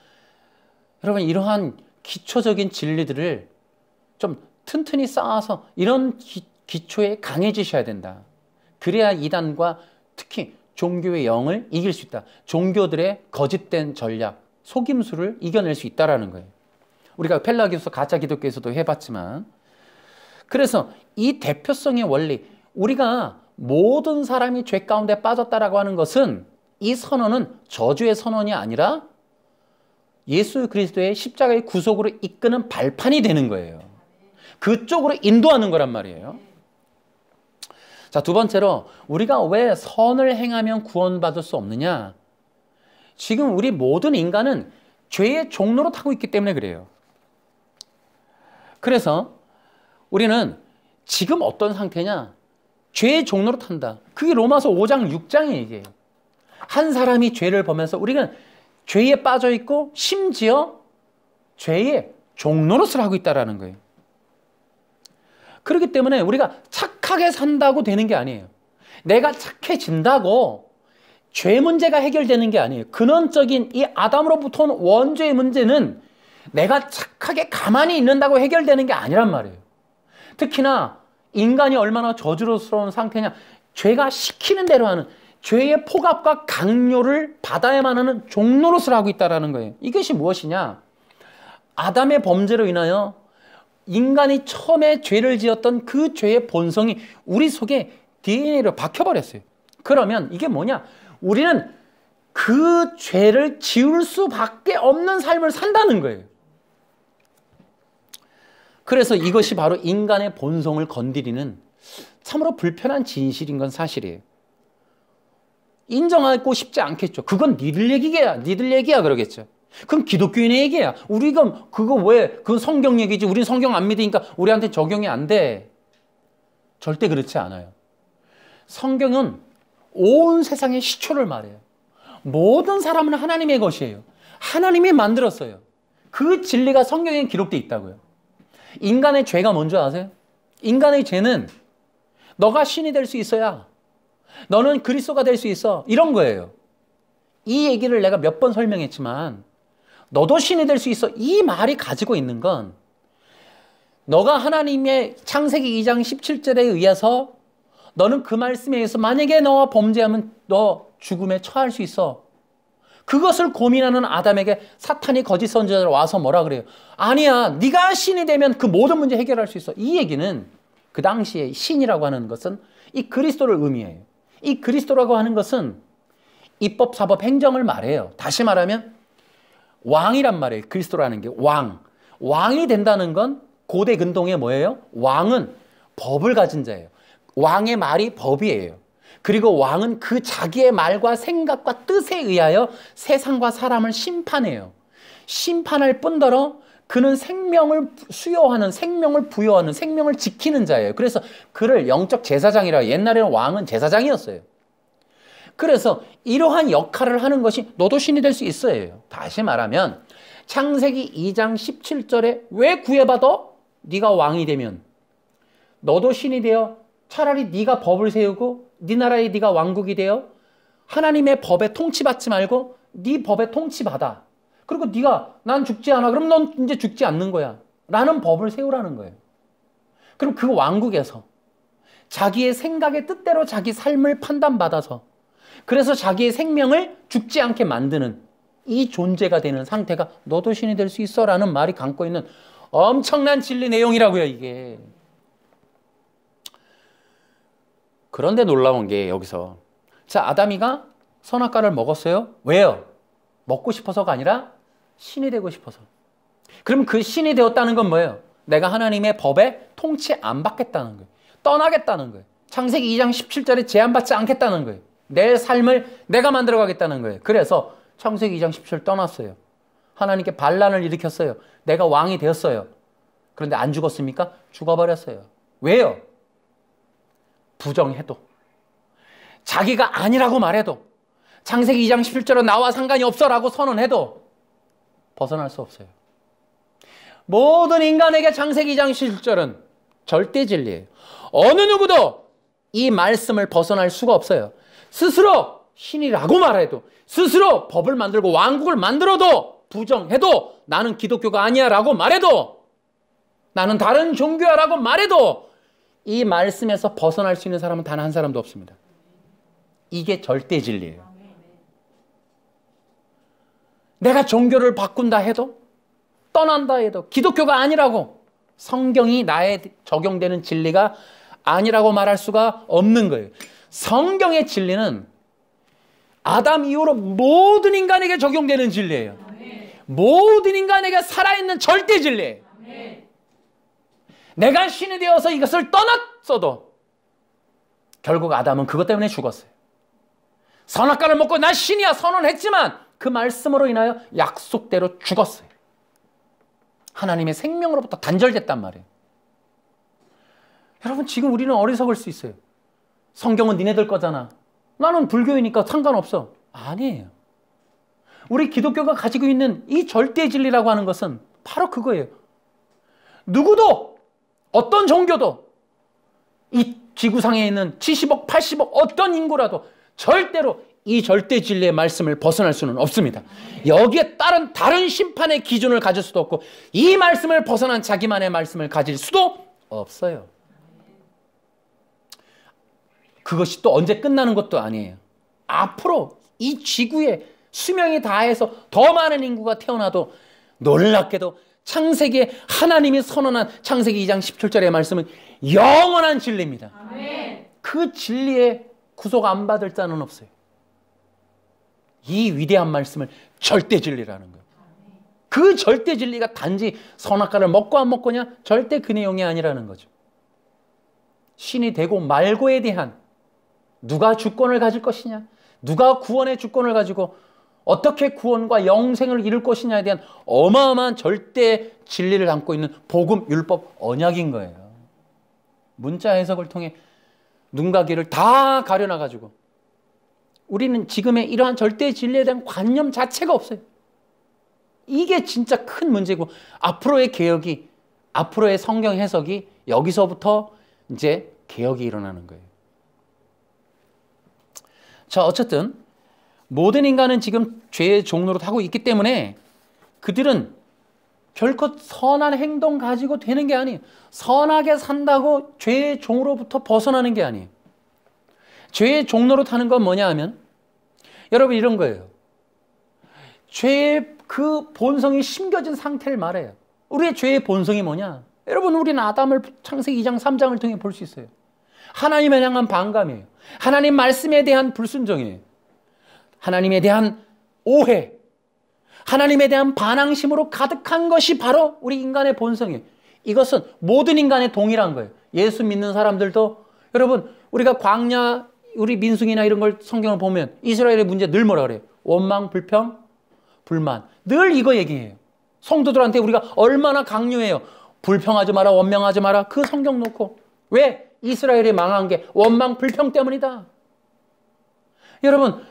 여러분 이러한 기초적인 진리들을 좀 튼튼히 쌓아서 이런 기초에 강해지셔야 된다. 그래야 이단과 특히 종교의 영을 이길 수 있다. 종교들의 거짓된 전략, 속임수를 이겨낼 수 있다는 거예요. 우리가 펠라기우스 가짜 기독교에서도 해봤지만 그래서 이 대표성의 원리, 우리가 모든 사람이 죄 가운데 빠졌다라고 하는 것은 이 선언은 저주의 선언이 아니라 예수 그리스도의 십자가의 구속으로 이끄는 발판이 되는 거예요. 그쪽으로 인도하는 거란 말이에요. 자, 두 번째로 우리가 왜 선을 행하면 구원받을 수 없느냐? 지금 우리 모든 인간은 죄의 종로로 타고 있기 때문에 그래요. 그래서 우리는 지금 어떤 상태냐? 죄의 종로로 탄다. 그게 로마서 5장 6장의 얘기예요. 한 사람이 죄를 범해서 우리는 죄에 빠져 있고 심지어 죄의 종노릇을 하고 있다는 거예요. 그렇기 때문에 우리가 착하게 산다고 되는 게 아니에요. 내가 착해진다고 죄 문제가 해결되는 게 아니에요. 근원적인 이 아담으로부터 온 원죄의 문제는 내가 착하게 가만히 있는다고 해결되는 게 아니란 말이에요. 특히나 인간이 얼마나 저주스러운 상태냐. 죄가 시키는 대로 하는, 죄의 폭압과 강요를 받아야만 하는 종노릇을 하고 있다는 거예요. 이것이 무엇이냐? 아담의 범죄로 인하여 인간이 처음에 죄를 지었던 그 죄의 본성이 우리 속에 DNA로 박혀버렸어요. 그러면 이게 뭐냐? 우리는 그 죄를 지울 수밖에 없는 삶을 산다는 거예요. 그래서 이것이 바로 인간의 본성을 건드리는 참으로 불편한 진실인 건 사실이에요. 인정하고 싶지 않겠죠. 그건 니들 얘기야 그러겠죠. 그건 기독교인의 얘기야. 우리가 그거 왜? 그건 성경 얘기지. 우린 성경 안 믿으니까 우리한테 적용이 안 돼. 절대 그렇지 않아요. 성경은 온 세상의 시초를 말해요. 모든 사람은 하나님의 것이에요. 하나님이 만들었어요. 그 진리가 성경에 기록되어 있다고요. 인간의 죄가 뭔지 아세요? 인간의 죄는 너가 신이 될 수 있어야, 너는 그리스도가 될 수 있어, 이런 거예요. 이 얘기를 내가 몇 번 설명했지만 너도 신이 될 수 있어, 이 말이 가지고 있는 건 너가 하나님의 창세기 2장 17절에 의해서 너는 그 말씀에 의해서 만약에 너와 범죄하면 너 죽음에 처할 수 있어. 그것을 고민하는 아담에게 사탄이 거짓 선지자로 와서 뭐라 그래요? 아니야, 네가 신이 되면 그 모든 문제 해결할 수 있어. 이 얘기는 그 당시에 신이라고 하는 것은 이 그리스도를 의미해요. 이 그리스도라고 하는 것은 입법, 사법, 행정을 말해요. 다시 말하면 왕이란 말이에요. 그리스도라는 게 왕. 왕이 된다는 건 고대 근동에 뭐예요? 왕은 법을 가진 자예요. 왕의 말이 법이에요. 그리고 왕은 그 자기의 말과 생각과 뜻에 의하여 세상과 사람을 심판해요. 심판할 뿐더러 그는 생명을 수여하는, 생명을 부여하는, 생명을 지키는 자예요. 그래서 그를 영적 제사장이라, 옛날에는 왕은 제사장이었어요. 그래서 이러한 역할을 하는 것이 너도 신이 될 수 있어요. 다시 말하면 창세기 2장 17절에 왜 구해받아? 네가 왕이 되면 너도 신이 되어 차라리 네가 법을 세우고 네 나라에 네가 왕국이 되어 하나님의 법에 통치받지 말고 네 법에 통치받아. 그리고 네가 난 죽지 않아. 그럼 넌 이제 죽지 않는 거야. 라는 법을 세우라는 거예요. 그럼 그 왕국에서 자기의 생각의 뜻대로 자기 삶을 판단받아서 그래서 자기의 생명을 죽지 않게 만드는 이 존재가 되는 상태가 너도 신이 될 수 있어 라는 말이 담고 있는 엄청난 진리 내용이라고요, 이게. 그런데 놀라운 게 여기서, 자, 아담이가 선악과를 먹었어요. 왜요? 먹고 싶어서가 아니라 신이 되고 싶어서. 그럼 그 신이 되었다는 건 뭐예요? 내가 하나님의 법에 통치 안 받겠다는 거예요. 떠나겠다는 거예요. 창세기 2장 17절에 제한받지 않겠다는 거예요. 내 삶을 내가 만들어 가겠다는 거예요. 그래서 창세기 2장 10절 떠났어요. 하나님께 반란을 일으켰어요. 내가 왕이 되었어요. 그런데 안 죽었습니까? 죽어버렸어요. 왜요? 부정해도, 자기가 아니라고 말해도, 창세기 2장 11절은 나와 상관이 없어라고 선언해도 벗어날 수 없어요. 모든 인간에게 창세기 2장 11절은 절대 진리예요. 어느 누구도 이 말씀을 벗어날 수가 없어요. 스스로 신이라고 말해도, 스스로 법을 만들고 왕국을 만들어도, 부정해도, 나는 기독교가 아니야 라고 말해도, 나는 다른 종교야 라고 말해도 이 말씀에서 벗어날 수 있는 사람은 단 한 사람도 없습니다. 이게 절대 진리예요. 내가 종교를 바꾼다 해도, 떠난다 해도, 기독교가 아니라고, 성경이 나에 적용되는 진리가 아니라고 말할 수가 없는 거예요. 성경의 진리는 아담 이후로 모든 인간에게 적용되는 진리예요. 모든 인간에게 살아있는 절대 진리예요. 내가 신이 되어서 이것을 떠났어도 결국 아담은 그것 때문에 죽었어요. 선악과를 먹고 나 신이야 선언했지만 그 말씀으로 인하여 약속대로 죽었어요. 하나님의 생명으로부터 단절됐단 말이에요. 여러분, 지금 우리는 어리석을 수 있어요. 성경은 니네들 거잖아. 나는 불교이니까 상관없어. 아니에요. 우리 기독교가 가지고 있는 이 절대 진리라고 하는 것은 바로 그거예요. 누구도, 어떤 종교도, 이 지구상에 있는 70억, 80억 어떤 인구라도 절대로 이 절대 진리의 말씀을 벗어날 수는 없습니다. 여기에 따른 다른 심판의 기준을 가질 수도 없고, 이 말씀을 벗어난 자기만의 말씀을 가질 수도 없어요. 그것이 또 언제 끝나는 것도 아니에요. 앞으로 이 지구에 수명이 다해서 더 많은 인구가 태어나도 놀랍게도 창세기에 하나님이 선언한 창세기 2장 17절의 말씀은 영원한 진리입니다. 아멘. 그 진리에 구속 안 받을 자는 없어요. 이 위대한 말씀을 절대 진리라는 거예요. 그 절대 진리가 단지 선악과를 먹고 안 먹고냐? 절대 그 내용이 아니라는 거죠. 신이 되고 말고에 대한 누가 주권을 가질 것이냐? 누가 구원의 주권을 가지고 어떻게 구원과 영생을 이룰 것이냐에 대한 어마어마한 절대 진리를 담고 있는 복음, 율법, 언약인 거예요. 문자 해석을 통해 눈과 귀를 다 가려놔가지고 우리는 지금의 이러한 절대 진리에 대한 관념 자체가 없어요. 이게 진짜 큰 문제고, 앞으로의 개혁이, 앞으로의 성경 해석이 여기서부터 이제 개혁이 일어나는 거예요. 자, 어쨌든 모든 인간은 지금 죄의 종로로 타고 있기 때문에 그들은 결코 선한 행동 가지고 되는 게 아니에요. 선하게 산다고 죄의 종으로부터 벗어나는 게 아니에요. 죄의 종로로 타는 건 뭐냐 하면, 여러분 이런 거예요. 죄의 그 본성이 심겨진 상태를 말해요. 우리의 죄의 본성이 뭐냐? 여러분, 우리는 아담을 창세기 2장 3장을 통해 볼 수 있어요. 하나님에 향한 반감이에요. 하나님 말씀에 대한 불순종이에요. 하나님에 대한 오해, 하나님에 대한 반항심으로 가득한 것이 바로 우리 인간의 본성이에요. 이것은 모든 인간의 동일한 거예요. 예수 믿는 사람들도, 여러분 우리가 광야, 우리 민수기나 이런 걸 성경을 보면 이스라엘의 문제 늘 뭐라 그래요? 원망, 불평, 불만. 늘 이거 얘기해요. 성도들한테 우리가 얼마나 강요해요. 불평하지 마라, 원망하지 마라. 그 성경 놓고. 왜? 이스라엘이 망한 게 원망, 불평 때문이다. 여러분,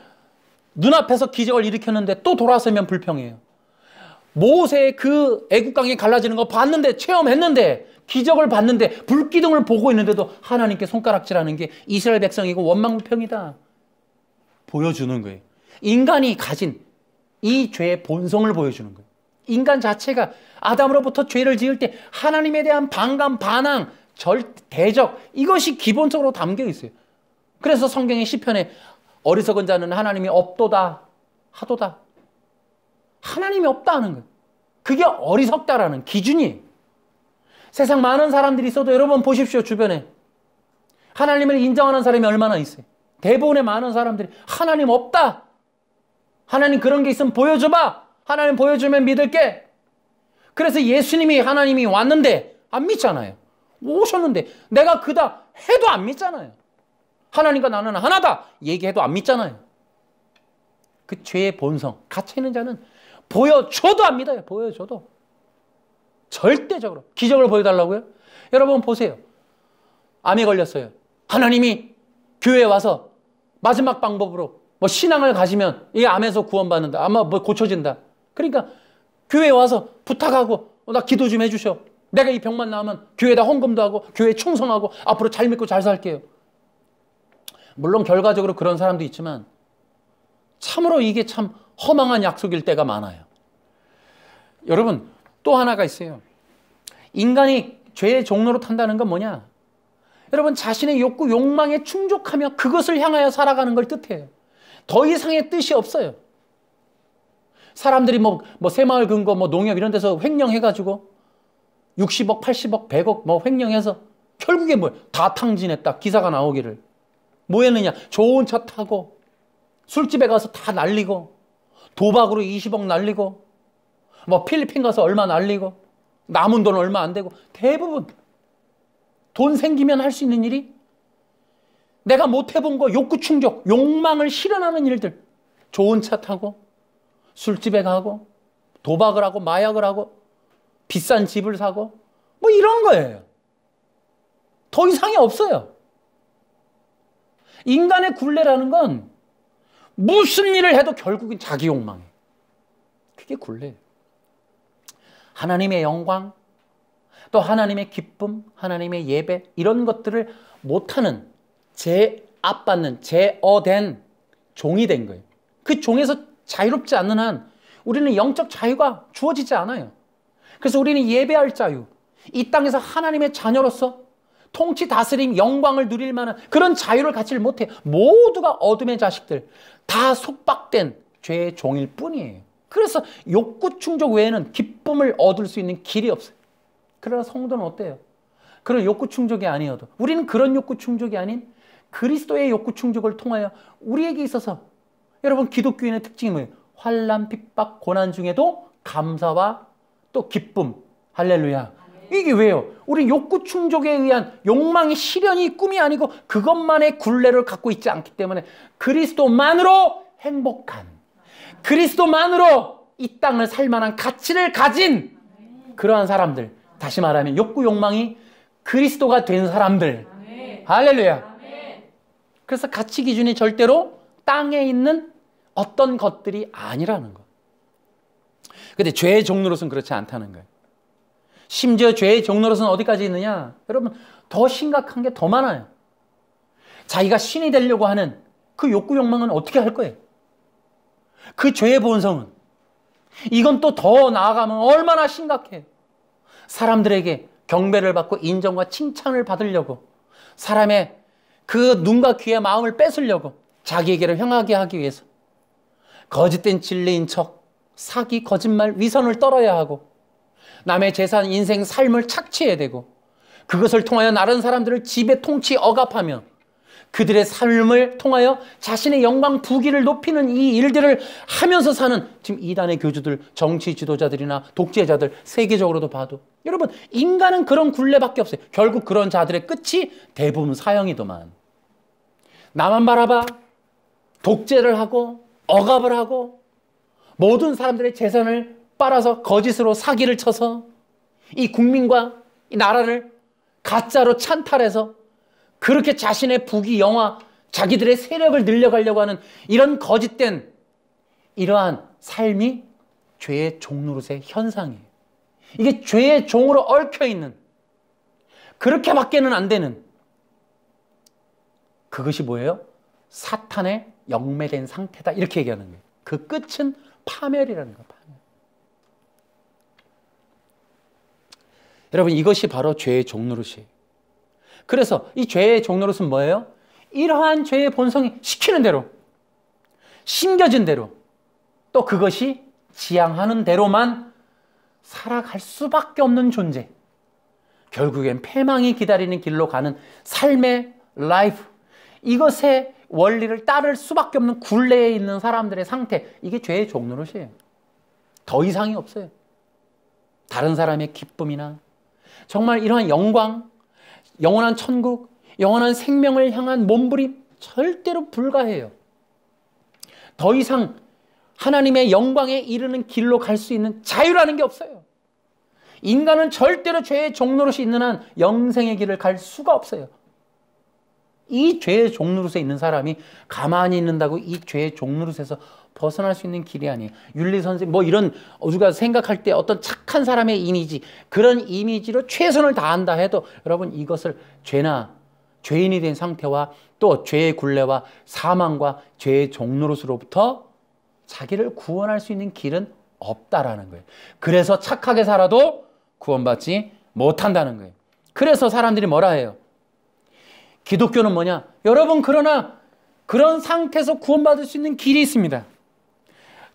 눈앞에서 기적을 일으켰는데 또 돌아서면 불평해요. 모세의 그 애국강이 갈라지는 거 봤는데, 체험했는데, 기적을 봤는데, 불기둥을 보고 있는데도 하나님께 손가락질하는 게 이스라엘 백성이고 원망불평이다. 보여주는 거예요. 인간이 가진 이 죄의 본성을 보여주는 거예요. 인간 자체가 아담으로부터 죄를 지을 때 하나님에 대한 반감, 반항, 대적, 이것이 기본적으로 담겨 있어요. 그래서 성경의 시편에 어리석은 자는 하나님이 없도다 하도다. 하나님이 없다 하는 거예요. 그게 어리석다라는 기준이에요. 세상 많은 사람들이 있어도 여러분 보십시오. 주변에 하나님을 인정하는 사람이 얼마나 있어요. 대부분의 많은 사람들이 하나님 없다. 하나님 그런 게 있으면 보여줘봐. 하나님 보여주면 믿을게. 그래서 예수님이, 하나님이 왔는데 안 믿잖아요. 오셨는데 내가 그다 해도 안 믿잖아요. 하나님과 나는 하나다 얘기해도 안 믿잖아요. 그 죄의 본성, 갇혀있는 자는 보여줘도 안 믿어요. 보여줘도. 절대적으로. 기적을 보여달라고요? 여러분 보세요. 암에 걸렸어요. 하나님이 교회에 와서 마지막 방법으로 뭐 신앙을 가지면 이 암에서 구원받는다. 아마 뭐 고쳐진다. 그러니까 교회에 와서 부탁하고 나 기도 좀 해주셔. 내가 이 병만 나으면 교회에다 헌금도 하고 교회에 충성하고 앞으로 잘 믿고 잘 살게요. 물론 결과적으로 그런 사람도 있지만 참으로 이게 참 허망한 약속일 때가 많아요. 여러분 또 하나가 있어요. 인간이 죄의 종로로 탄다는 건 뭐냐? 여러분 자신의 욕구, 욕망에 충족하며 그것을 향하여 살아가는 걸 뜻해요. 더 이상의 뜻이 없어요. 사람들이 뭐 새마을 금고, 뭐 농협 이런 데서 횡령해가지고 60억, 80억, 100억 뭐 횡령해서 결국에 뭐 다 탕진했다. 기사가 나오기를. 뭐 했느냐? 좋은 차 타고 술집에 가서 다 날리고 도박으로 20억 날리고 뭐 필리핀 가서 얼마 날리고 남은 돈 얼마 안 되고 대부분 돈 생기면 할 수 있는 일이 내가 못 해본 거 욕구 충족, 욕망을 실현하는 일들. 좋은 차 타고 술집에 가고 도박을 하고 마약을 하고 비싼 집을 사고 뭐 이런 거예요. 더 이상이 없어요. 인간의 굴레라는 건 무슨 일을 해도 결국은 자기 욕망이에요. 그게 굴레예요. 하나님의 영광, 또 하나님의 기쁨, 하나님의 예배 이런 것들을 못하는 제압받는, 제어된 종이 된 거예요. 그 종에서 자유롭지 않는 한 우리는 영적 자유가 주어지지 않아요. 그래서 우리는 예배할 자유, 이 땅에서 하나님의 자녀로서 통치, 다스림, 영광을 누릴 만한 그런 자유를 갖지를 못해요. 모두가 어둠의 자식들, 다 속박된 죄의 종일 뿐이에요. 그래서 욕구 충족 외에는 기쁨을 얻을 수 있는 길이 없어요. 그러나 성도는 어때요? 그런 욕구 충족이 아니어도 우리는 그런 욕구 충족이 아닌 그리스도의 욕구 충족을 통하여 우리에게 있어서 여러분 기독교인의 특징이 뭐예요? 환난, 핍박, 고난 중에도 감사와 또 기쁨. 할렐루야. 이게 왜요? 우리 욕구 충족에 의한 욕망의 실현이 꿈이 아니고 그것만의 굴레를 갖고 있지 않기 때문에 그리스도만으로 행복한, 그리스도만으로 이 땅을 살만한 가치를 가진 그러한 사람들, 다시 말하면 욕구 욕망이 그리스도가 된 사람들. 할렐루야. 그래서 가치 기준이 절대로 땅에 있는 어떤 것들이 아니라는 거. 근데 죄의 종로로서는 그렇지 않다는 거예요. 심지어 죄의 종로로서는 어디까지 있느냐? 여러분 더 심각한 게 더 많아요. 자기가 신이 되려고 하는 그 욕구 욕망은 어떻게 할 거예요? 그 죄의 본성은 이건 또 더 나아가면 얼마나 심각해요. 사람들에게 경배를 받고 인정과 칭찬을 받으려고 사람의 그 눈과 귀의 마음을 뺏으려고 자기에게로 향하게 하기 위해서 거짓된 진리인 척 사기, 거짓말, 위선을 떨어야 하고 남의 재산, 인생, 삶을 착취해야 되고 그것을 통하여 다른 사람들을 지배, 통치, 억압하며 그들의 삶을 통하여 자신의 영광, 부귀를 높이는 이 일들을 하면서 사는 지금 이단의 교주들, 정치 지도자들이나 독재자들 세계적으로도 봐도 여러분 인간은 그런 굴레밖에 없어요. 결국 그런 자들의 끝이 대부분 사형이더만. 나만 바라봐. 독재를 하고 억압을 하고 모든 사람들의 재산을 빨아서 거짓으로 사기를 쳐서 이 국민과 이 나라를 가짜로 찬탈해서 그렇게 자신의 부귀, 영화, 자기들의 세력을 늘려가려고 하는 이런 거짓된 이러한 삶이 죄의 종노릇의 현상이에요. 이게 죄의 종으로 얽혀있는, 그렇게밖에는 안 되는 그것이 뭐예요? 사탄의 영매된 상태다. 이렇게 얘기하는 거예요. 그 끝은 파멸이라는 거예요. 파멸. 여러분 이것이 바로 죄의 종노릇이에요. 그래서 이 죄의 종노릇은 뭐예요? 이러한 죄의 본성이 시키는 대로, 심겨진 대로, 또 그것이 지향하는 대로만 살아갈 수밖에 없는 존재. 결국엔 패망이 기다리는 길로 가는 삶의 라이프. 이것의 원리를 따를 수밖에 없는 굴레에 있는 사람들의 상태. 이게 죄의 종노릇이에요. 더 이상이 없어요. 다른 사람의 기쁨이나 정말 이러한 영광, 영원한 천국, 영원한 생명을 향한 몸부림 절대로 불가해요. 더 이상 하나님의 영광에 이르는 길로 갈 수 있는 자유라는 게 없어요. 인간은 절대로 죄의 종노릇이 있는 한 영생의 길을 갈 수가 없어요. 이 죄의 종노릇에 있는 사람이 가만히 있는다고 이 죄의 종노릇에서 벗어날 수 있는 길이 아니에요. 윤리선생 뭐 이런 우리가 생각할 때 어떤 착한 사람의 이미지, 그런 이미지로 최선을 다한다 해도 여러분 이것을 죄인이 된 상태와 또 죄의 굴레와 사망과 죄의 종노릇으로부터 자기를 구원할 수 있는 길은 없다라는 거예요. 그래서 착하게 살아도 구원받지 못한다는 거예요. 그래서 사람들이 뭐라 해요? 기독교는 뭐냐? 여러분, 그러나 그런 상태에서 구원받을 수 있는 길이 있습니다.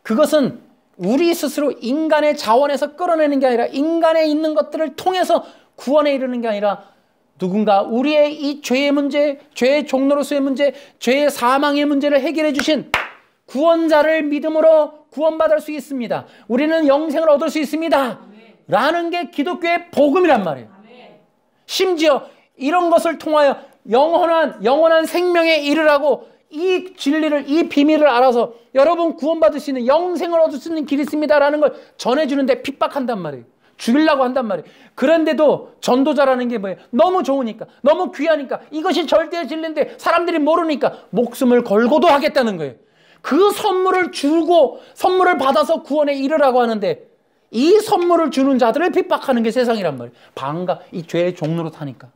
그것은 우리 스스로 인간의 자원에서 끌어내는 게 아니라 인간에 있는 것들을 통해서 구원에 이르는 게 아니라 누군가 우리의 이 죄의 문제, 죄의 종로로서의 문제, 죄의 사망의 문제를 해결해 주신 구원자를 믿음으로 구원받을 수 있습니다. 우리는 영생을 얻을 수 있습니다. 라는 게 기독교의 복음이란 말이에요. 심지어 이런 것을 통하여 영원한 생명에 이르라고 이 진리를, 이 비밀을 알아서 여러분 구원받을 수 있는 영생을 얻을 수 있는 길이 있습니다라는 걸 전해주는데 핍박한단 말이에요. 죽이려고 한단 말이에요. 그런데도 전도자라는 게 뭐예요? 너무 좋으니까, 너무 귀하니까, 이것이 절대의 진리인데 사람들이 모르니까 목숨을 걸고도 하겠다는 거예요. 그 선물을 주고 선물을 받아서 구원에 이르라고 하는데 이 선물을 주는 자들을 핍박하는 게 세상이란 말이에요. 이 죄의 종로로 타니까.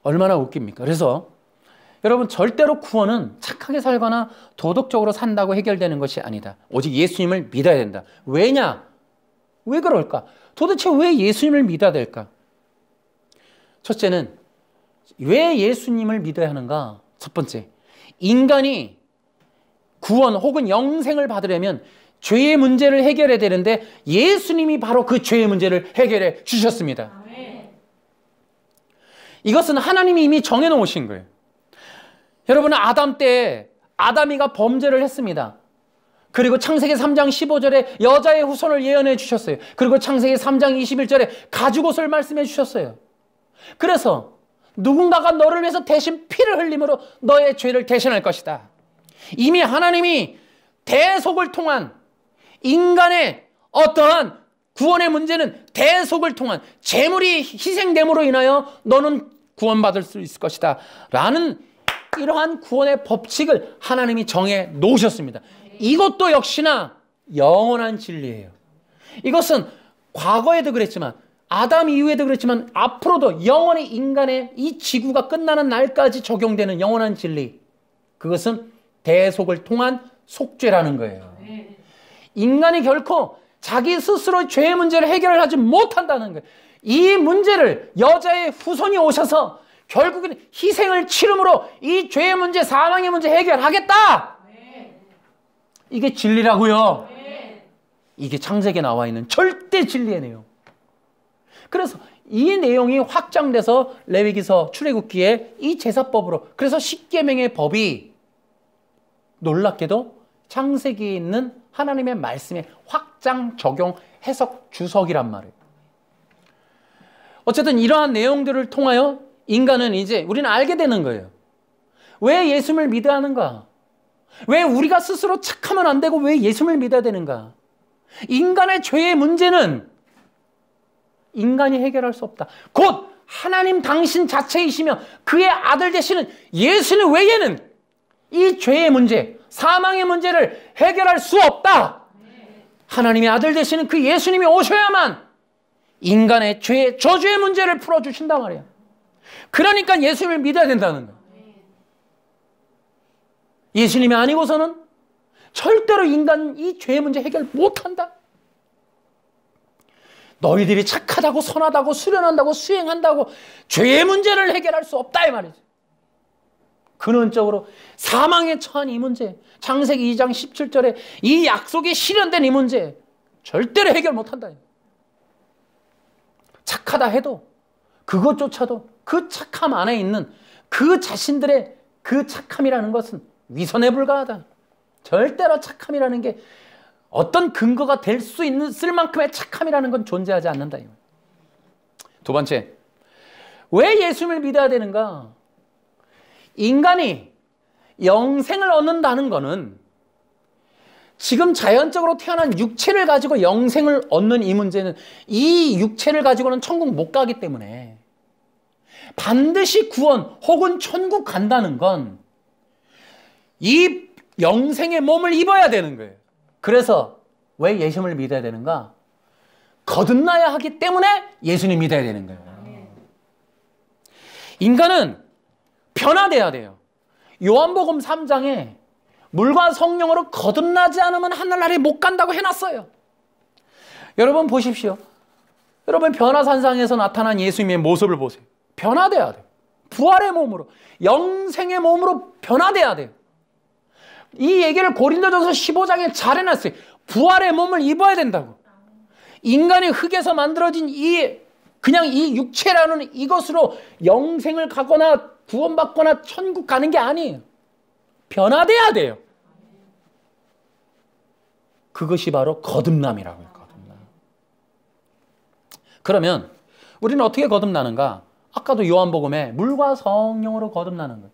얼마나 웃깁니까? 그래서 여러분, 절대로 구원은 착하게 살거나 도덕적으로 산다고 해결되는 것이 아니다. 오직 예수님을 믿어야 된다. 왜냐? 왜 그럴까? 도대체 왜 예수님을 믿어야 될까? 첫째는 왜 예수님을 믿어야 하는가? 첫 번째, 인간이 구원 혹은 영생을 받으려면 죄의 문제를 해결해야 되는데 예수님이 바로 그 죄의 문제를 해결해 주셨습니다. 이것은 하나님이 이미 정해놓으신 거예요. 여러분은 아담 때 아담이가 범죄를 했습니다. 그리고 창세기 3장 15절에 여자의 후손을 예언해 주셨어요. 그리고 창세기 3장 21절에 가죽옷을 말씀해 주셨어요. 그래서 누군가가 너를 위해서 대신 피를 흘림으로 너의 죄를 대신할 것이다. 이미 하나님이 대속을 통한 인간의 어떠한 구원의 문제는 대속을 통한 제물이 희생됨으로 인하여 너는 구원받을 수 있을 것이다 라는 이러한 구원의 법칙을 하나님이 정해 놓으셨습니다. 이것도 역시나 영원한 진리예요. 이것은 과거에도 그랬지만 아담 이후에도 그랬지만 앞으로도 영원히 인간의 이 지구가 끝나는 날까지 적용되는 영원한 진리, 그것은 대속을 통한 속죄라는 거예요. 인간이 결코 자기 스스로 죄의 문제를 해결하지 못한다는 거예요. 이 문제를 여자의 후손이 오셔서 결국은 희생을 치름으로 이 죄의 문제, 사망의 문제 해결하겠다. 이게 진리라고요. 이게 창세기에 나와 있는 절대 진리의 내용. 그래서 이 내용이 확장돼서 레위기서 출애굽기에 이 제사법으로, 그래서 십계명의 법이 놀랍게도 창세기에 있는 하나님의 말씀의 확장, 적용, 해석, 주석이란 말이에요. 어쨌든 이러한 내용들을 통하여 인간은 이제 우리는 알게 되는 거예요. 왜 예수님을 믿어야 하는가? 왜 우리가 스스로 착하면 안 되고 왜 예수님을 믿어야 되는가? 인간의 죄의 문제는 인간이 해결할 수 없다. 곧 하나님 당신 자체이시며 그의 아들 되시는 예수님 외에는 이 죄의 문제, 사망의 문제를 해결할 수 없다. 하나님의 아들 되시는 그 예수님이 오셔야만 인간의 죄, 저주의 문제를 풀어주신단 말이야. 그러니까 예수님을 믿어야 된다는 거야. 예수님이 아니고서는 절대로 인간 이 죄의 문제 해결 못한다. 너희들이 착하다고 선하다고 수련한다고 수행한다고 죄의 문제를 해결할 수 없다 이 말이지. 근원적으로 사망에 처한 이 문제, 창세기 2장 17절에 이 약속이 실현된 이 문제 절대로 해결 못한다. 착하다 해도 그것조차도 그 착함 안에 있는 그 자신들의 그 착함이라는 것은 위선에 불과하다. 절대로 착함이라는 게 어떤 근거가 될 수 있을 만큼의 착함이라는 건 존재하지 않는다. 두 번째, 왜 예수님을 믿어야 되는가? 인간이 영생을 얻는다는 것은 지금 자연적으로 태어난 육체를 가지고 영생을 얻는 이 문제는 이 육체를 가지고는 천국 못 가기 때문에 반드시 구원 혹은 천국 간다는 건 이 영생의 몸을 입어야 되는 거예요. 그래서 왜 예수님을 믿어야 되는가? 거듭나야 하기 때문에 예수님 믿어야 되는 거예요. 인간은 변화돼야 돼요. 요한복음 3장에 물과 성령으로 거듭나지 않으면 하늘나라에 못 간다고 해놨어요. 여러분 보십시오. 여러분 변화산상에서 나타난 예수님의 모습을 보세요. 변화돼야 돼요. 부활의 몸으로, 영생의 몸으로 변화돼야 돼요. 이 얘기를 고린도전서 15장에 잘 해놨어요. 부활의 몸을 입어야 된다고. 인간이 흙에서 만들어진 그냥 이 육체라는 이것으로 영생을 가거나 구원받거나 천국 가는 게 아니에요. 변화돼야 돼요. 그것이 바로 거듭남이라고 해요. 거듭남. 그러면 우리는 어떻게 거듭나는가? 아까도 요한복음에 물과 성령으로 거듭나는 거예요.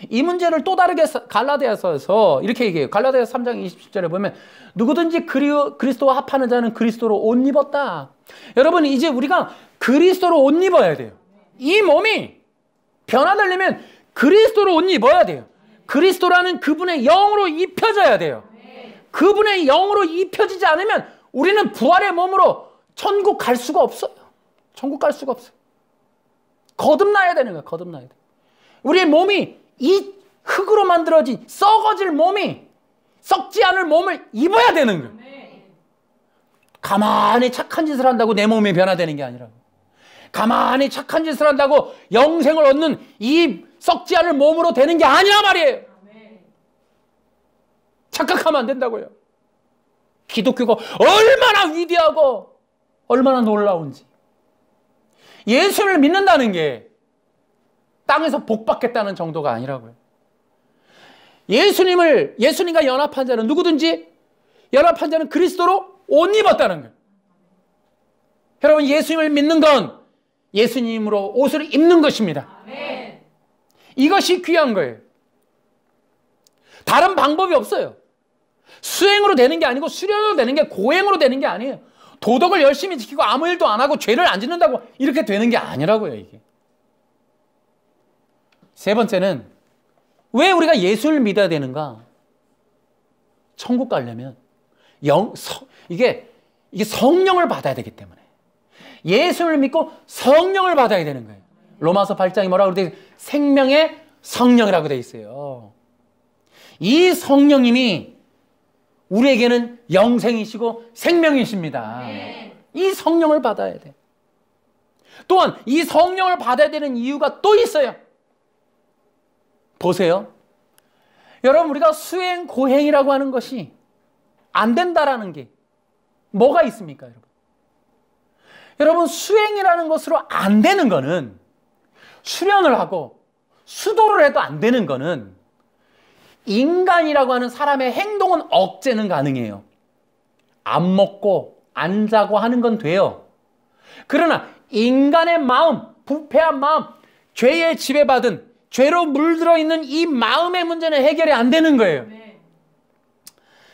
이 문제를 또 다르게 갈라디아서에서 이렇게 얘기해요. 갈라디아서 3장 20절에 보면 누구든지 그리스도와 합하는 자는 그리스도로 옷 입었다. 여러분 이제 우리가 그리스도로 옷 입어야 돼요. 이 몸이 변화되려면 그리스도로 옷 입어야 돼요. 그리스도라는 그분의 영으로 입혀져야 돼요. 그분의 영으로 입혀지지 않으면 우리는 부활의 몸으로 천국 갈 수가 없어요. 천국 갈 수가 없어요. 거듭나야 되는 거예요. 거듭나야 돼요. 우리의 몸이 이 흙으로 만들어진 썩어질 몸이 썩지 않을 몸을 입어야 되는 거예요. 가만히 착한 짓을 한다고 내 몸이 변화되는 게 아니라 가만히 착한 짓을 한다고 영생을 얻는 이 썩지 않을 몸으로 되는 게 아니라 말이에요. 착각하면 안 된다고요. 기독교가 얼마나 위대하고 얼마나 놀라운지. 예수를 믿는다는 게 땅에서 복 받겠다는 정도가 아니라고요. 예수님과 연합한 자는 누구든지 연합한 자는 그리스도로 옷 입었다는 거예요. 여러분 예수님을 믿는 건 예수님으로 옷을 입는 것입니다. 아멘. 이것이 귀한 거예요. 다른 방법이 없어요. 수행으로 되는 게 아니고 수련으로 되는 게 고행으로 되는 게 아니에요. 도덕을 열심히 지키고 아무 일도 안 하고 죄를 안 짓는다고 이렇게 되는 게 아니라고요. 이게. 세 번째는 왜 우리가 예수를 믿어야 되는가? 천국 가려면 이게 성령을 받아야 되기 때문에 예수를 믿고 성령을 받아야 되는 거예요. 로마서 8장이 뭐라고 그러죠? 생명의 성령이라고 되어 있어요. 이 성령님이 우리에게는 영생이시고 생명이십니다. 이 성령을 받아야 돼. 또한 이 성령을 받아야 되는 이유가 또 있어요. 보세요. 여러분 우리가 수행 고행이라고 하는 것이 안 된다라는 게 뭐가 있습니까? 여러분 수행이라는 것으로 안 되는 거는 수련을 하고 수도를 해도 안 되는 거는 인간이라고 하는 사람의 행동은 억제는 가능해요. 안 먹고 안 자고 하는 건 돼요. 그러나 인간의 마음, 부패한 마음, 죄에 지배받은 죄로 물들어 있는 이 마음의 문제는 해결이 안 되는 거예요.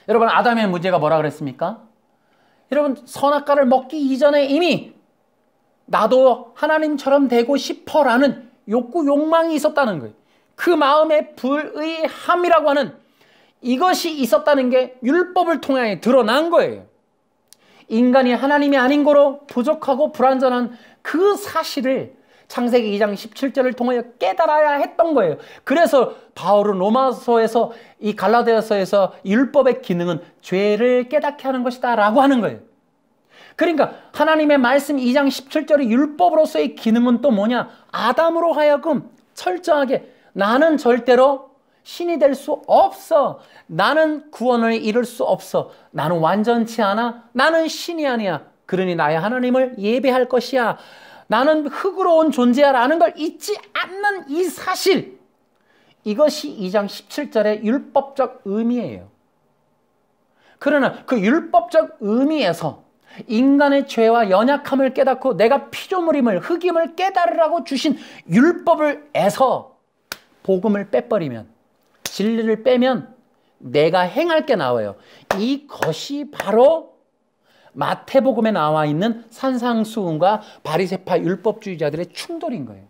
여러분 아담의 문제가 뭐라 그랬습니까? 여러분 선악과를 먹기 이전에 이미 나도 하나님처럼 되고 싶어라는 욕구, 욕망이 있었다는 거예요. 그 마음의 불의함이라고 하는 이것이 있었다는 게 율법을 통해 드러난 거예요. 인간이 하나님이 아닌 거로 부족하고 불완전한 그 사실을 창세기 2장 17절을 통하여 깨달아야 했던 거예요. 그래서 바울은 로마서에서 이 갈라디아서에서 율법의 기능은 죄를 깨닫게 하는 것이다 라고 하는 거예요. 그러니까 하나님의 말씀 2장 17절의 율법으로서의 기능은 또 뭐냐? 아담으로 하여금 철저하게 나는 절대로 신이 될 수 없어. 나는 구원을 이룰 수 없어. 나는 완전치 않아. 나는 신이 아니야. 그러니 나의 하나님을 예배할 것이야. 나는 흙으로 온 존재야 라는 걸 잊지 않는 이 사실, 이것이 2장 17절의 율법적 의미예요. 그러나 그 율법적 의미에서 인간의 죄와 연약함을 깨닫고 내가 피조물임을, 흙임을 깨달으라고 주신 율법을 애서 복음을 빼버리면, 진리를 빼면 내가 행할 게 나와요. 이것이 바로 마태복음에 나와 있는 산상수훈과 바리새파 율법주의자들의 충돌인 거예요.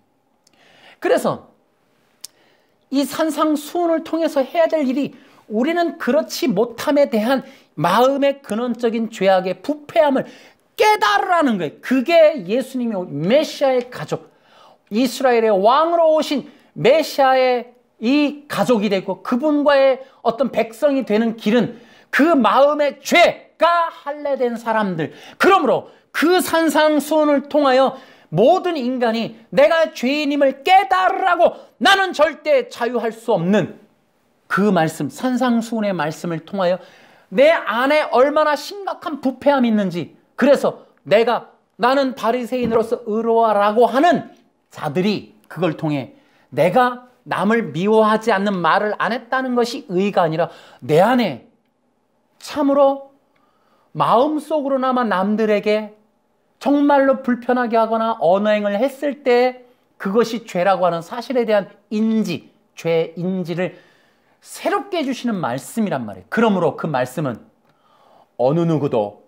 그래서 이 산상수훈을 통해서 해야 될 일이, 우리는 그렇지 못함에 대한 마음의 근원적인 죄악의 부패함을 깨달으라는 거예요. 그게 예수님이 메시아의 가족, 이스라엘의 왕으로 오신 메시아의 이 가족이 되고 그분과의 어떤 백성이 되는 길은 그 마음의 죄가 할례된 사람들. 그러므로 그 산상수훈을 통하여 모든 인간이 내가 죄인임을 깨달으라고, 나는 절대 자유할 수 없는 그 말씀, 산상수훈의 말씀을 통하여 내 안에 얼마나 심각한 부패함이 있는지, 그래서 나는 바리새인으로서 의로하라고 하는 자들이 그걸 통해 내가 남을 미워하지 않는 말을 안 했다는 것이 의가 아니라 내 안에 참으로 마음속으로나마 남들에게 정말로 불편하게 하거나 언어행을 했을 때 그것이 죄라고 하는 사실에 대한 인지, 죄 인지를 새롭게 해주시는 말씀이란 말이에요. 그러므로 그 말씀은 어느 누구도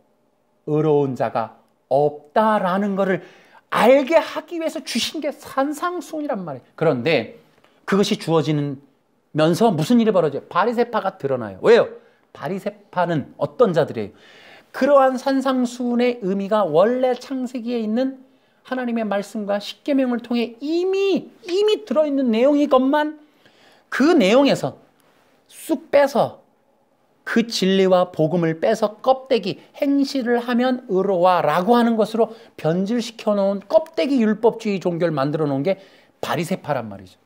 의로운 자가 없다라는 것을 알게 하기 위해서 주신 게 산상수훈이란 말이에요. 그런데 그것이 주어지면서 무슨 일이 벌어져요? 바리새파가 드러나요. 왜요? 바리새파는 어떤 자들이에요? 그러한 산상수훈의 의미가 원래 창세기에 있는 하나님의 말씀과 십계명을 통해 이미 들어있는 내용이건만 그 내용에서 쑥 빼서 그 진리와 복음을 빼서 껍데기, 행실을 하면 의로와라고 하는 것으로 변질시켜 놓은 껍데기 율법주의 종교를 만들어 놓은 게 바리새파란 말이죠.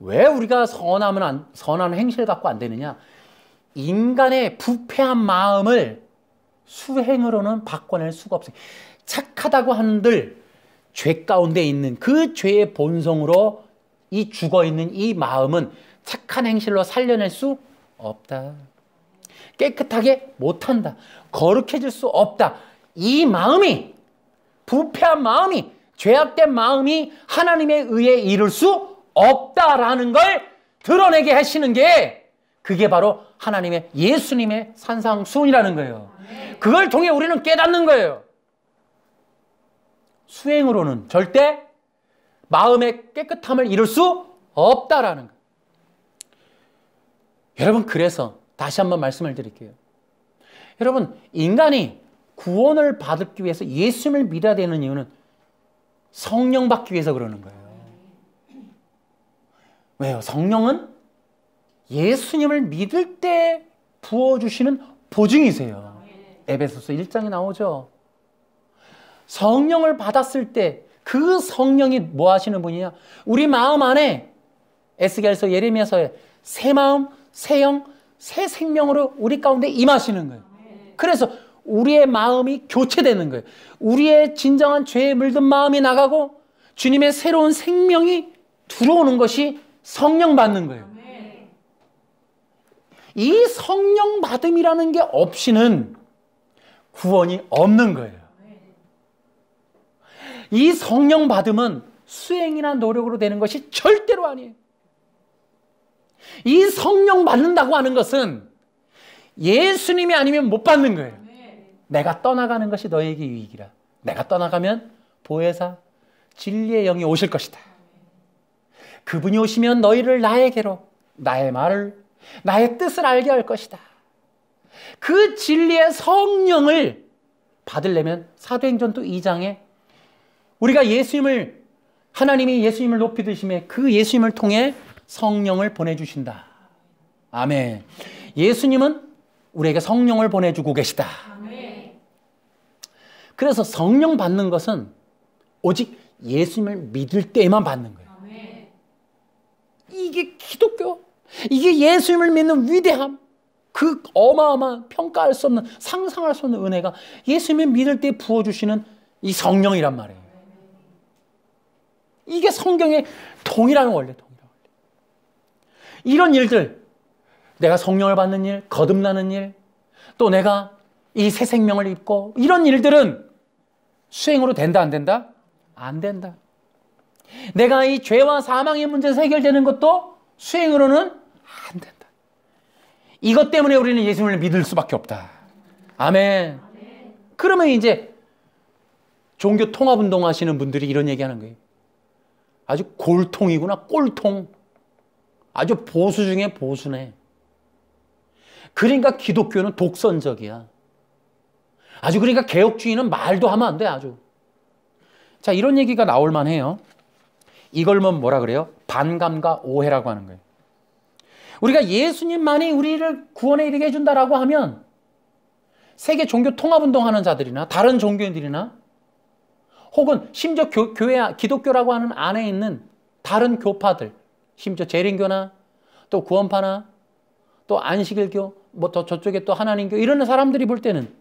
왜 우리가 선한 행실 갖고 안 되느냐? 인간의 부패한 마음을 수행으로는 바꿔낼 수가 없어요. 착하다고 한들 죄 가운데 있는 그 죄의 본성으로 이 죽어있는 이 마음은 착한 행실로 살려낼 수 없다. 깨끗하게 못한다. 거룩해질 수 없다. 이 마음이, 부패한 마음이, 죄악된 마음이 하나님에 의해 이룰 수 없다라는 걸 드러내게 하시는 게, 그게 바로 하나님의, 예수님의 산상수훈이라는 거예요. 그걸 통해 우리는 깨닫는 거예요. 수행으로는 절대 마음의 깨끗함을 이룰 수 없다라는 거예요. 여러분, 그래서 다시 한번 말씀을 드릴게요. 여러분, 인간이 구원을 받기 위해서 예수님을 믿어야 되는 이유는 성령 받기 위해서 그러는 거예요. 왜요? 성령은 예수님을 믿을 때 부어주시는 보증이세요. 에베소서 1장에 나오죠. 성령을 받았을 때 그 성령이 뭐 하시는 분이냐? 우리 마음 안에 에스겔서, 예레미야서에 새 마음, 새 영, 새 생명으로 우리 가운데 임하시는 거예요. 그래서 우리의 마음이 교체되는 거예요. 우리의 진정한 죄에 물든 마음이 나가고 주님의 새로운 생명이 들어오는 것이 성령 받는 거예요. 이 성령 받음이라는 게 없이는 구원이 없는 거예요. 이 성령 받음은 수행이나 노력으로 되는 것이 절대로 아니에요. 이 성령 받는다고 하는 것은 예수님이 아니면 못 받는 거예요. 내가 떠나가는 것이 너에게 유익이라. 내가 떠나가면 보혜사 진리의 영이 오실 것이다. 그분이 오시면 너희를 나에게로, 나의 말을, 나의 뜻을 알게 할 것이다. 그 진리의 성령을 받으려면 사도행전도 2장에 우리가 하나님이 예수님을 높이 드심에 그 예수님을 통해 성령을 보내주신다. 아멘. 예수님은 우리에게 성령을 보내주고 계시다. 그래서 성령 받는 것은 오직 예수님을 믿을 때에만 받는 거예요. 이게 기독교, 이게 예수님을 믿는 위대함, 그 어마어마한 평가할 수 없는, 상상할 수 없는 은혜가 예수님을 믿을 때 부어주시는 이 성령이란 말이에요. 이게 성경의 동일한 원리, 이런 일들, 내가 성령을 받는 일, 거듭나는 일, 또 내가 이 새 생명을 입고 이런 일들은 수행으로 된다, 안 된다? 안 된다. 내가 이 죄와 사망의 문제에서 해결되는 것도 수행으로는 안 된다. 이것 때문에 우리는 예수님을 믿을 수밖에 없다. 아멘. 그러면 이제 종교 통합운동 하시는 분들이 이런 얘기하는 거예요. 아주 골통이구나, 꼴통. 아주 보수 중에 보수네. 그러니까 기독교는 독선적이야. 아주 그러니까 개혁주의는 말도 하면 안 돼, 아주. 자, 이런 얘기가 나올 만해요. 이걸 뭐라 그래요? 반감과 오해라고 하는 거예요. 우리가 예수님만이 우리를 구원에 이르게 해준다라고 하면 세계 종교 통합운동하는 자들이나 다른 종교인들이나 혹은 심지어 교회, 기독교라고 하는 안에 있는 다른 교파들, 심지어 재림교나 또 구원파나 또 안식일교, 뭐 더 저쪽에 또 하나님교 이런 사람들이 볼 때는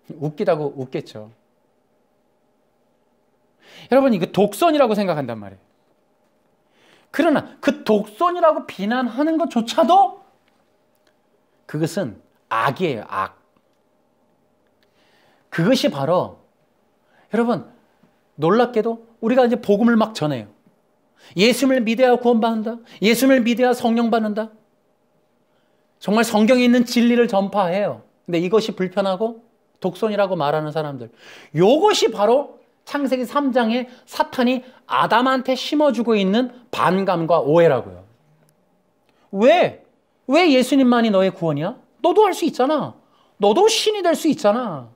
웃기다고 웃겠죠. 여러분, 이거 독선이라고 생각한단 말이에요. 그러나 그 독선이라고 비난하는 것조차도 그것은 악이에요, 악. 그것이 바로 여러분, 놀랍게도 우리가 이제 복음을 막 전해요. 예수님을 믿어야 구원받는다. 예수님을 믿어야 성령 받는다. 정말 성경에 있는 진리를 전파해요. 근데 이것이 불편하고 독선이라고 말하는 사람들. 이것이 바로 창세기 3장에 사탄이 아담한테 심어주고 있는 반감과 오해라고요. 왜? 왜 예수님만이 너의 구원이야? 너도 할 수 있잖아. 너도 신이 될 수 있잖아.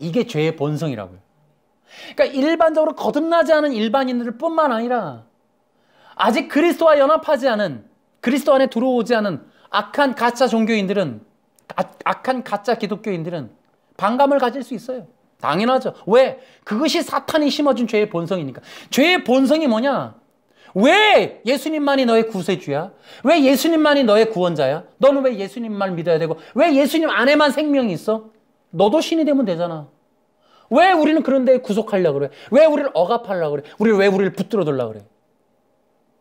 이게 죄의 본성이라고요. 그러니까 일반적으로 거듭나지 않은 일반인들 뿐만 아니라 아직 그리스도와 연합하지 않은, 그리스도 안에 들어오지 않은 악한 가짜 종교인들은, 악한 가짜 기독교인들은 반감을 가질 수 있어요. 당연하죠. 왜? 그것이 사탄이 심어준 죄의 본성이니까. 죄의 본성이 뭐냐? 왜 예수님만이 너의 구세주야? 왜 예수님만이 너의 구원자야? 너는 왜 예수님만 믿어야 되고 왜 예수님 안에만 생명이 있어? 너도 신이 되면 되잖아. 왜 우리는 그런 데 구속하려고 그래? 왜 우리를 억압하려고 그래? 왜 우리를 붙들어 두려고 그래?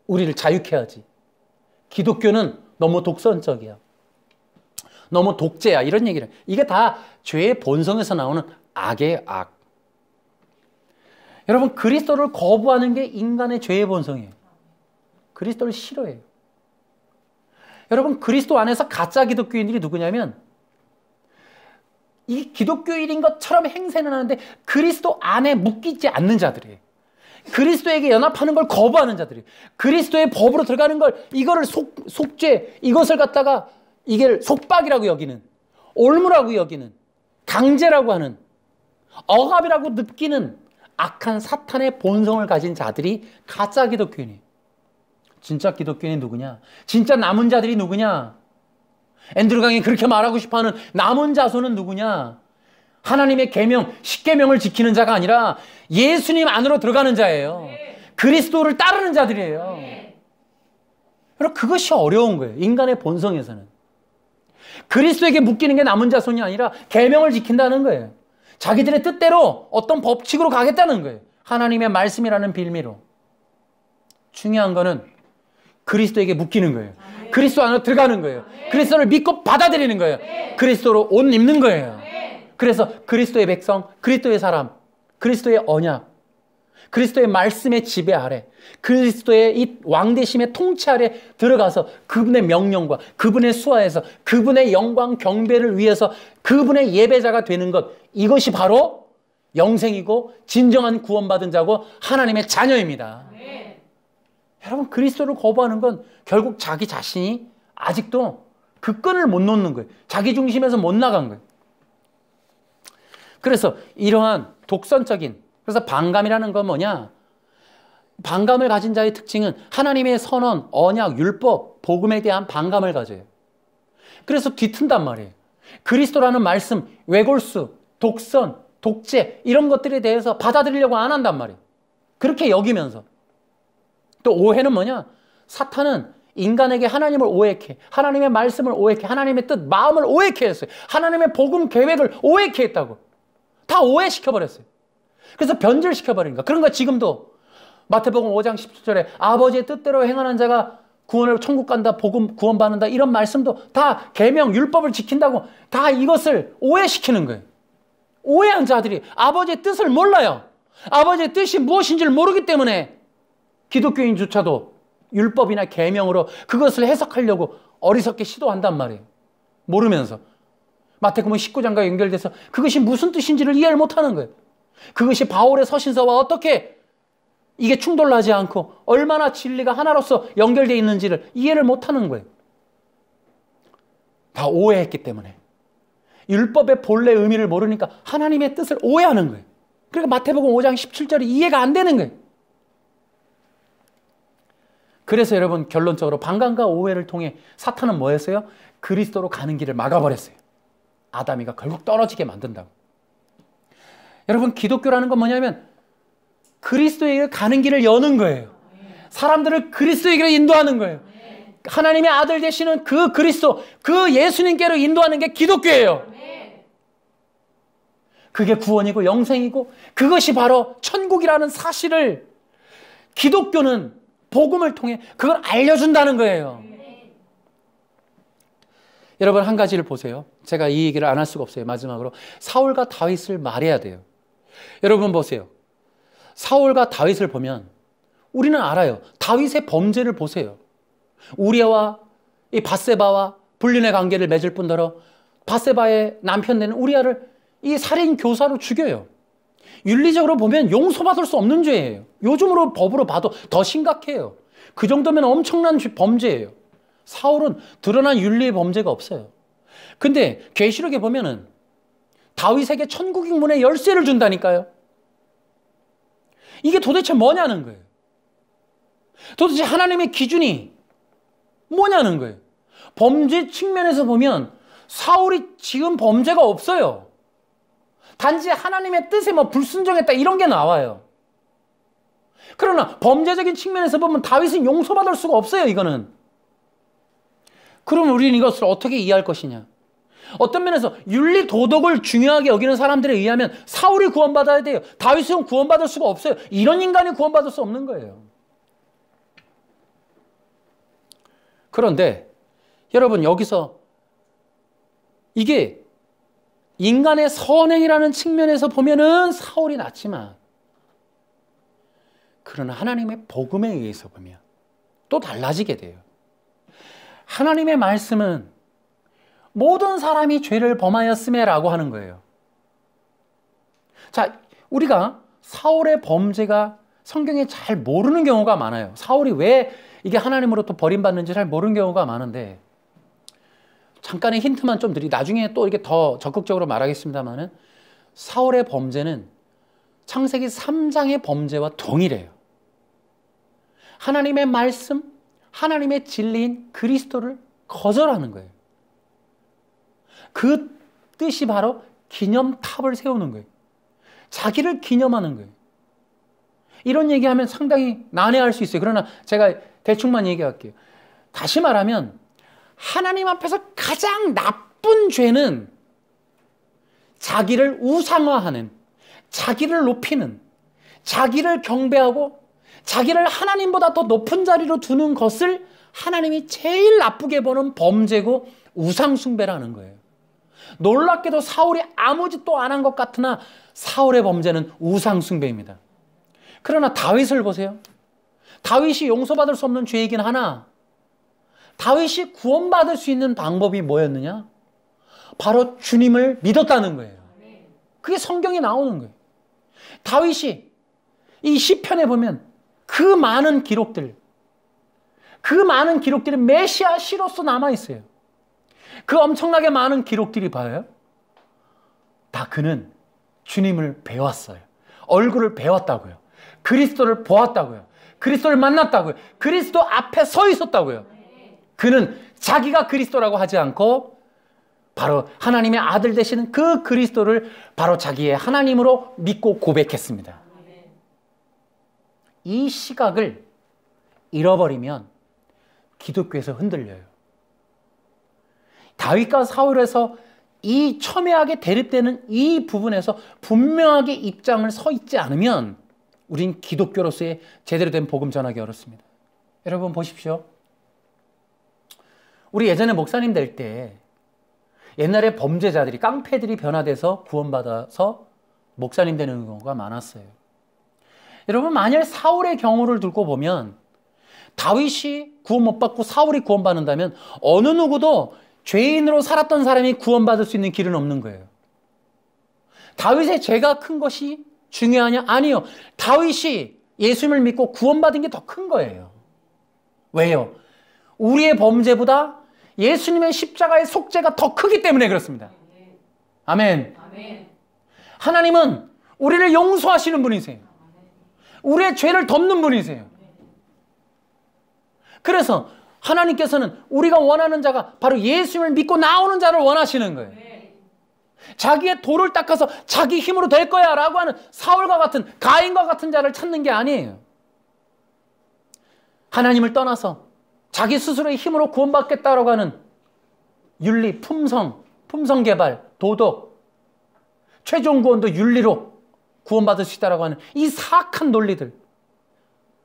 우리를 자유케 하지. 기독교는 너무 독선적이야. 너무 독재야. 이런 얘기를. 이게 다 죄의 본성에서 나오는 악의 악. 여러분, 그리스도를 거부하는 게 인간의 죄의 본성이에요. 그리스도를 싫어해요. 여러분, 그리스도 안에서 가짜 기독교인들이 누구냐면 이 기독교인인 것처럼 행세는 하는데 그리스도 안에 묶이지 않는 자들이에요. 그리스도에게 연합하는 걸 거부하는 자들이에요. 그리스도의 법으로 들어가는 걸, 이거를 속죄, 이것을 갖다가 이게 속박이라고 여기는, 올무라고 여기는, 강제라고 하는, 억압이라고 느끼는 악한 사탄의 본성을 가진 자들이 가짜 기독교인이에요. 진짜 기독교인이 누구냐? 진짜 남은 자들이 누구냐? 앤드류 강이 그렇게 말하고 싶어하는 남은 자손은 누구냐? 하나님의 계명, 십계명을 지키는 자가 아니라 예수님 안으로 들어가는 자예요. 그리스도를 따르는 자들이에요. 여러분, 그것이 어려운 거예요. 인간의 본성에서는. 그리스도에게 묶이는 게 남은 자손이 아니라 계명을 지킨다는 거예요. 자기들의 뜻대로 어떤 법칙으로 가겠다는 거예요. 하나님의 말씀이라는 빌미로. 중요한 거는 그리스도에게 묶이는 거예요. 그리스도 안으로 들어가는 거예요. 그리스도를 믿고 받아들이는 거예요. 그리스도로 옷 입는 거예요. 그래서 그리스도의 백성, 그리스도의 사람, 그리스도의 언약, 그리스도의 말씀의 지배 아래, 그리스도의 이 왕대심의 통치 아래 들어가서 그분의 명령과 그분의 수하에서 그분의 영광 경배를 위해서 그분의 예배자가 되는 것, 이것이 바로 영생이고 진정한 구원받은 자고 하나님의 자녀입니다. 여러분, 그리스도를 거부하는 건 결국 자기 자신이 아직도 그 끈을 못 놓는 거예요. 자기 중심에서 못 나간 거예요. 그래서 이러한 독선적인, 그래서 반감이라는 건 뭐냐? 반감을 가진 자의 특징은 하나님의 선언, 언약, 율법, 복음에 대한 반감을 가져요. 그래서 뒤튼단 말이에요. 그리스도라는 말씀, 외골수, 독선, 독재 이런 것들에 대해서 받아들이려고 안 한단 말이에요. 그렇게 여기면서. 또 오해는 뭐냐? 사탄은 인간에게 하나님을 오해케, 하나님의 말씀을 오해케, 하나님의 뜻, 마음을 오해케 했어요. 하나님의 복음 계획을 오해케 했다고. 다 오해시켜버렸어요. 그래서 변질시켜버린 거야. 그런 거 지금도 마태복음 5장 17절에 아버지의 뜻대로 행하는 자가 구원을 천국 간다, 복음 구원받는다 이런 말씀도 다 계명 율법을 지킨다고 다 이것을 오해시키는 거예요. 오해한 자들이 아버지의 뜻을 몰라요. 아버지의 뜻이 무엇인지를 모르기 때문에 기독교인조차도 율법이나 계명으로 그것을 해석하려고 어리석게 시도한단 말이에요. 모르면서. 마태복음 19장과 연결돼서 그것이 무슨 뜻인지를 이해를 못하는 거예요. 그것이 바울의 서신서와 어떻게 이게 충돌나지 않고 얼마나 진리가 하나로서 연결되어 있는지를 이해를 못하는 거예요. 다 오해했기 때문에. 율법의 본래 의미를 모르니까 하나님의 뜻을 오해하는 거예요. 그러니까 마태복음 5장 17절이 이해가 안 되는 거예요. 그래서 여러분 결론적으로 방관과 오해를 통해 사탄은 뭐 했어요? 그리스도로 가는 길을 막아버렸어요. 아담이가 결국 떨어지게 만든다고. 여러분 기독교라는 건 뭐냐면 그리스도에게 가는 길을 여는 거예요. 사람들을 그리스도에게 인도하는 거예요. 하나님의 아들 되시는 그 그리스도, 그 예수님께로 인도하는 게 기독교예요. 그게 구원이고 영생이고 그것이 바로 천국이라는 사실을 기독교는 복음을 통해 그걸 알려준다는 거예요. 여러분 한 가지를 보세요. 제가 이 얘기를 안 할 수가 없어요. 마지막으로 사울과 다윗을 말해야 돼요. 여러분 보세요. 사울과 다윗을 보면 우리는 알아요. 다윗의 범죄를 보세요. 우리아와 이 밧세바와 불륜의 관계를 맺을 뿐더러 밧세바의 남편 되는 우리아를 이 살인 교사로 죽여요. 윤리적으로 보면 용서받을 수 없는 죄예요. 요즘으로 법으로 봐도 더 심각해요. 그 정도면 엄청난 범죄예요. 사울은 드러난 윤리의 범죄가 없어요. 근데 계시록에 보면은 다윗에게 천국의 문의 열쇠를 준다니까요. 이게 도대체 뭐냐는 거예요. 도대체 하나님의 기준이 뭐냐는 거예요. 범죄 측면에서 보면 사울이 지은 범죄가 없어요. 단지 하나님의 뜻에 뭐 불순종했다 이런 게 나와요. 그러나 범죄적인 측면에서 보면 다윗은 용서받을 수가 없어요. 이거는. 그럼 우리는 이것을 어떻게 이해할 것이냐. 어떤 면에서 윤리 도덕을 중요하게 여기는 사람들에 의하면 사울이 구원받아야 돼요. 다윗은 구원받을 수가 없어요. 이런 인간이 구원받을 수 없는 거예요. 그런데 여러분 여기서 이게 인간의 선행이라는 측면에서 보면은 사울이 낫지만 그러나 하나님의 복음에 의해서 보면 또 달라지게 돼요. 하나님의 말씀은 모든 사람이 죄를 범하였음에라고 하는 거예요. 자, 우리가 사울의 범죄가 성경에 잘 모르는 경우가 많아요. 사울이 왜 이게 하나님으로부터 버림받는지 잘 모르는 경우가 많은데 잠깐의 힌트만 좀 드리. 나중에 또 이렇게 더 적극적으로 말하겠습니다만은 사울의 범죄는 창세기 3장의 범죄와 동일해요. 하나님의 말씀, 하나님의 진리인 그리스도를 거절하는 거예요. 그 뜻이 바로 기념탑을 세우는 거예요. 자기를 기념하는 거예요. 이런 얘기하면 상당히 난해할 수 있어요. 그러나 제가 대충만 얘기할게요. 다시 말하면 하나님 앞에서 가장 나쁜 죄는 자기를 우상화하는, 자기를 높이는, 자기를 경배하고 자기를 하나님보다 더 높은 자리로 두는 것을 하나님이 제일 나쁘게 보는 범죄고 우상숭배라는 거예요. 놀랍게도 사울이 아무 짓도 안 한 것 같으나 사울의 범죄는 우상숭배입니다. 그러나 다윗을 보세요. 다윗이 용서받을 수 없는 죄이긴 하나 다윗이 구원받을 수 있는 방법이 뭐였느냐? 바로 주님을 믿었다는 거예요. 그게 성경에 나오는 거예요. 다윗이 이 시편에 보면 그 많은 기록들이 메시아 시로서 남아있어요. 그 엄청나게 많은 기록들이 봐요. 다 그는 주님을 배웠어요. 얼굴을 배웠다고요. 그리스도를 보았다고요. 그리스도를 만났다고요. 그리스도 앞에 서 있었다고요. 그는 자기가 그리스도라고 하지 않고 바로 하나님의 아들 되시는 그 그리스도를 바로 자기의 하나님으로 믿고 고백했습니다. 이 시각을 잃어버리면 기독교에서 흔들려요. 다윗과 사울에서 이 첨예하게 대립되는 이 부분에서 분명하게 입장을 서 있지 않으면 우린 기독교로서의 제대로 된 복음 전하기 어렵습니다. 여러분 보십시오. 우리 예전에 목사님 될 때 옛날에 범죄자들이 깡패들이 변화돼서 구원받아서 목사님 되는 경우가 많았어요. 여러분 만일 사울의 경우를 들고 보면 다윗이 구원 못 받고 사울이 구원받는다면 어느 누구도 죄인으로 살았던 사람이 구원받을 수 있는 길은 없는 거예요. 다윗의 죄가 큰 것이 중요하냐? 아니요. 다윗이 예수님을 믿고 구원받은 게 더 큰 거예요. 왜요? 우리의 범죄보다 예수님의 십자가의 속죄가 더 크기 때문에 그렇습니다. 아멘. 하나님은 우리를 용서하시는 분이세요. 우리의 죄를 덮는 분이세요. 그래서 하나님께서는 우리가 원하는 자가 바로 예수님을 믿고 나오는 자를 원하시는 거예요. 자기의 도를 닦아서 자기 힘으로 될 거야 라고 하는 사울과 같은 가인과 같은 자를 찾는 게 아니에요. 하나님을 떠나서 자기 스스로의 힘으로 구원받겠다라고 하는 윤리, 품성 개발, 도덕, 최종 구원도 윤리로 구원받을 수 있다라고 하는 이 사악한 논리들,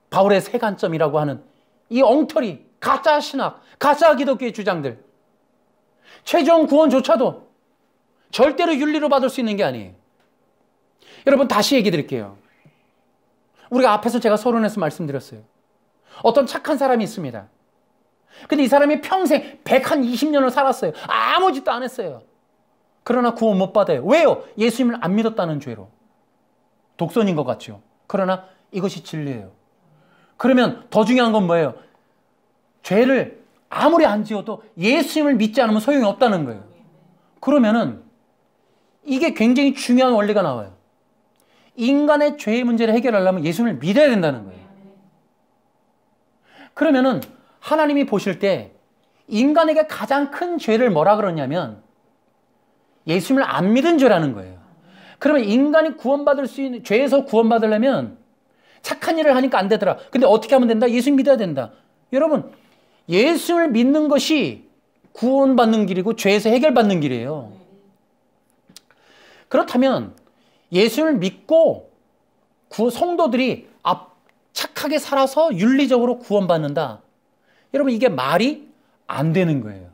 바울의 세 관점이라고 하는 이 엉터리, 가짜 신학, 가짜 기독교의 주장들, 최종 구원조차도 절대로 윤리로 받을 수 있는 게 아니에요. 여러분 다시 얘기 드릴게요. 우리가 앞에서 제가 서론에서 말씀드렸어요. 어떤 착한 사람이 있습니다. 근데 이 사람이 평생 120년을 살았어요. 아무 짓도 안 했어요. 그러나 구원 못 받아요. 왜요? 예수님을 안 믿었다는 죄로. 독선인 것 같죠. 그러나 이것이 진리예요. 그러면 더 중요한 건 뭐예요? 죄를 아무리 안 지어도 예수님을 믿지 않으면 소용이 없다는 거예요. 그러면은 이게 굉장히 중요한 원리가 나와요. 인간의 죄의 문제를 해결하려면 예수님을 믿어야 된다는 거예요. 그러면은 하나님이 보실 때 인간에게 가장 큰 죄를 뭐라 그러냐면 예수님을 안 믿은 죄라는 거예요. 그러면 인간이 구원받을 수 있는, 죄에서 구원받으려면 착한 일을 하니까 안 되더라. 근데 어떻게 하면 된다? 예수님 믿어야 된다. 여러분, 예수님을 믿는 것이 구원받는 길이고 죄에서 해결받는 길이에요. 그렇다면 예수님을 믿고 성도들이 착하게 살아서 윤리적으로 구원받는다. 여러분 이게 말이 안 되는 거예요.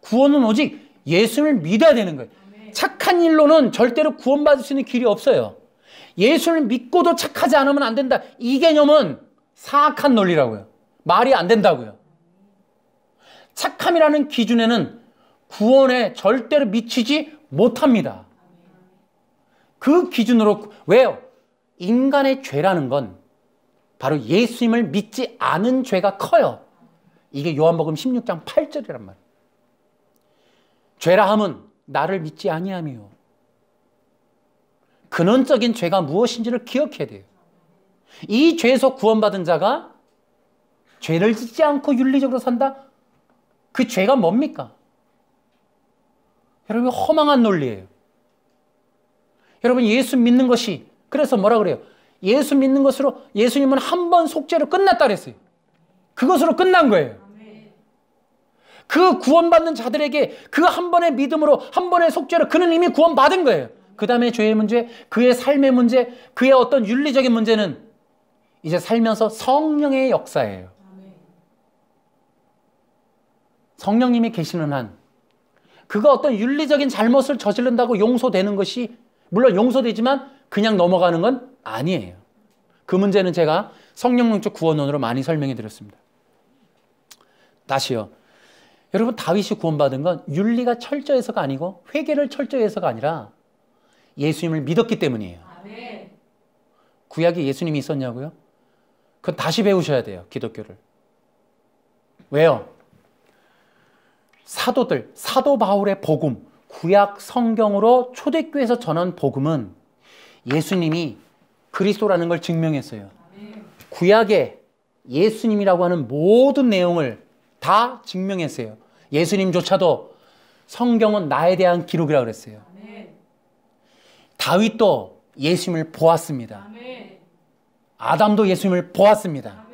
구원은 오직 예수님을 믿어야 되는 거예요. 착한 일로는 절대로 구원받을 수 있는 길이 없어요. 예수를 믿고도 착하지 않으면 안 된다. 이 개념은 사악한 논리라고요. 말이 안 된다고요. 착함이라는 기준에는 구원에 절대로 미치지 못합니다. 그 기준으로, 왜요? 인간의 죄라는 건 바로 예수님을 믿지 않은 죄가 커요. 이게 요한복음 16장 8절이란 말이에요. 죄라 함은 나를 믿지 아니하며. 근원적인 죄가 무엇인지를 기억해야 돼요. 이 죄에서 구원받은 자가 죄를 짓지 않고 윤리적으로 산다? 그 죄가 뭡니까? 여러분 허망한 논리예요. 여러분 예수 믿는 것이, 그래서 뭐라 그래요? 예수 믿는 것으로 예수님은 한 번 속죄로 끝났다 그랬어요. 그것으로 끝난 거예요. 그 구원받는 자들에게 그 한 번의 믿음으로 한 번의 속죄로 그는 이미 구원받은 거예요. 그 다음에 죄의 문제, 그의 삶의 문제, 그의 어떤 윤리적인 문제는 이제 살면서 성령의 역사예요. 성령님이 계시는 한 그가 어떤 윤리적인 잘못을 저지른다고 용서되는 것이, 물론 용서되지만 그냥 넘어가는 건 아니에요. 그 문제는 제가 성령론적 구원론으로 많이 설명해 드렸습니다. 다시요. 여러분 다윗이 구원받은 건 윤리가 철저해서가 아니고 회개를 철저히 해서가 아니라 예수님을 믿었기 때문이에요. 아멘. 구약에 예수님이 있었냐고요? 그건 다시 배우셔야 돼요. 기독교를. 왜요? 사도들, 사도 바울의 복음, 구약 성경으로 초대교회에서 전한 복음은 예수님이 그리스도라는 걸 증명했어요. 구약에 예수님이라고 하는 모든 내용을 다 증명했어요. 예수님조차도 성경은 나에 대한 기록이라고 그랬어요. 다윗도 예수님을 보았습니다. 아담도 예수님을 보았습니다.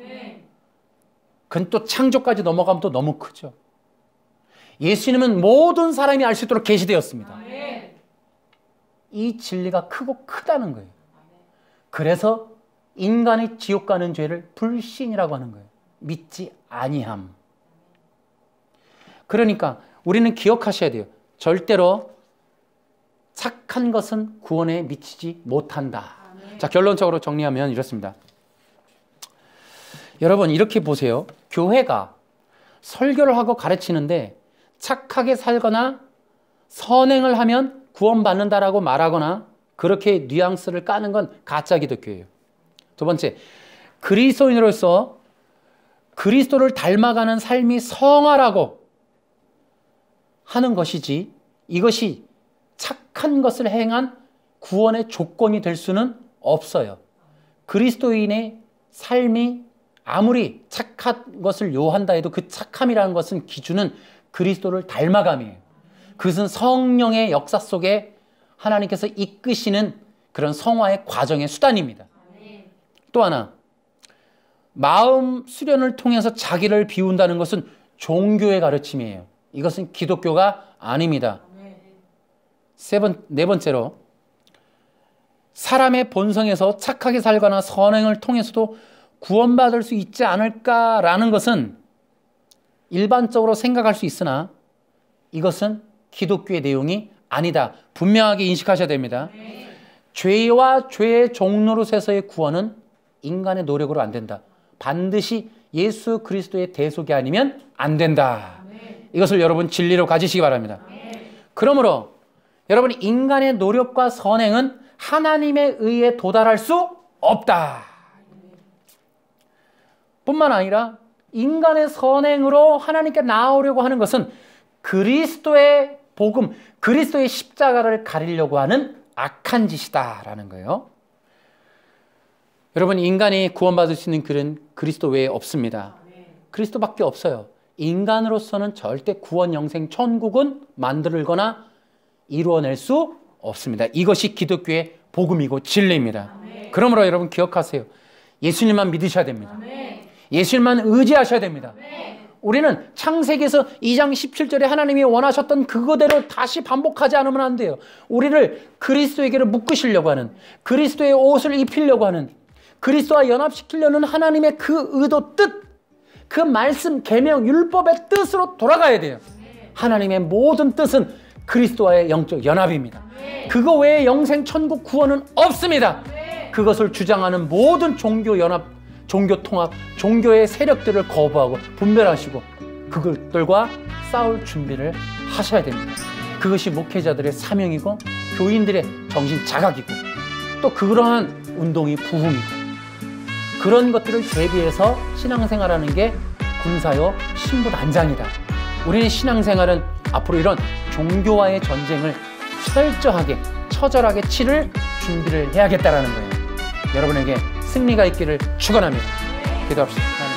그건 또 창조까지 넘어가면 또 너무 크죠. 예수님은 모든 사람이 알 수 있도록 계시되었습니다. 이 진리가 크고 크다는 거예요. 그래서 인간이 지옥 가는 죄를 불신이라고 하는 거예요. 믿지 아니함. 그러니까 우리는 기억하셔야 돼요. 절대로 착한 것은 구원에 미치지 못한다. 자, 결론적으로 정리하면 이렇습니다. 여러분 이렇게 보세요. 교회가 설교를 하고 가르치는데 착하게 살거나 선행을 하면 구원받는다라고 말하거나 그렇게 뉘앙스를 까는 건 가짜 기독교예요. 두 번째, 그리스도인으로서 그리스도를 닮아가는 삶이 성화라고 하는 것이지 이것이 착한 것을 행한 구원의 조건이 될 수는 없어요. 그리스도인의 삶이 아무리 착한 것을 요한다 해도 그 착함이라는 것은 기준은 그리스도를 닮아감이에요. 그것은 성령의 역사 속에 하나님께서 이끄시는 그런 성화의 과정의 수단입니다. 또 하나, 마음 수련을 통해서 자기를 비운다는 것은 종교의 가르침이에요. 이것은 기독교가 아닙니다. 네 번째로, 사람의 본성에서 착하게 살거나 선행을 통해서도 구원받을 수 있지 않을까라는 것은 일반적으로 생각할 수 있으나 이것은 기독교의 내용이 아니다. 분명하게 인식하셔야 됩니다. 죄와 죄의 종노릇에서의 구원은 인간의 노력으로 안 된다. 반드시 예수 그리스도의 대속이 아니면 안 된다. 이것을 여러분 진리로 가지시기 바랍니다. 그러므로 여러분 인간의 노력과 선행은 하나님에 의해 도달할 수 없다. 뿐만 아니라 인간의 선행으로 하나님께 나아오려고 하는 것은 그리스도의 복음, 그리스도의 십자가를 가리려고 하는 악한 짓이다라는 거예요. 여러분 인간이 구원받을 수 있는 길은 그리스도 외에 없습니다. 그리스도밖에 없어요. 인간으로서는 절대 구원, 영생, 천국은 만들거나 이루어낼 수 없습니다. 이것이 기독교의 복음이고 진리입니다. 그러므로 여러분 기억하세요. 예수님만 믿으셔야 됩니다. 예수님만 의지하셔야 됩니다. 우리는 창세기에서 2장 17절에 하나님이 원하셨던 그거대로 다시 반복하지 않으면 안 돼요. 우리를 그리스도에게로 묶으시려고 하는, 그리스도의 옷을 입히려고 하는, 그리스도와 연합시키려는 하나님의 그 의도, 뜻, 그 말씀, 계명, 율법의 뜻으로 돌아가야 돼요. 하나님의 모든 뜻은 그리스도와의 영적 연합입니다. 그거 외에 영생, 천국, 구원은 없습니다. 그것을 주장하는 모든 종교 연합, 종교 통합, 종교의 세력들을 거부하고 분별하시고 그것들과 싸울 준비를 하셔야 됩니다. 그것이 목회자들의 사명이고 교인들의 정신 자각이고 또 그러한 운동이 부흥이고 그런 것들을 대비해서 신앙생활하는 게 군사요 신부단장이다. 우리는 신앙생활은 앞으로 이런 종교와의 전쟁을 철저하게 처절하게 치를 준비를 해야겠다라는 거예요. 여러분에게 승리가 있기를 축원합니다. 기도합시다.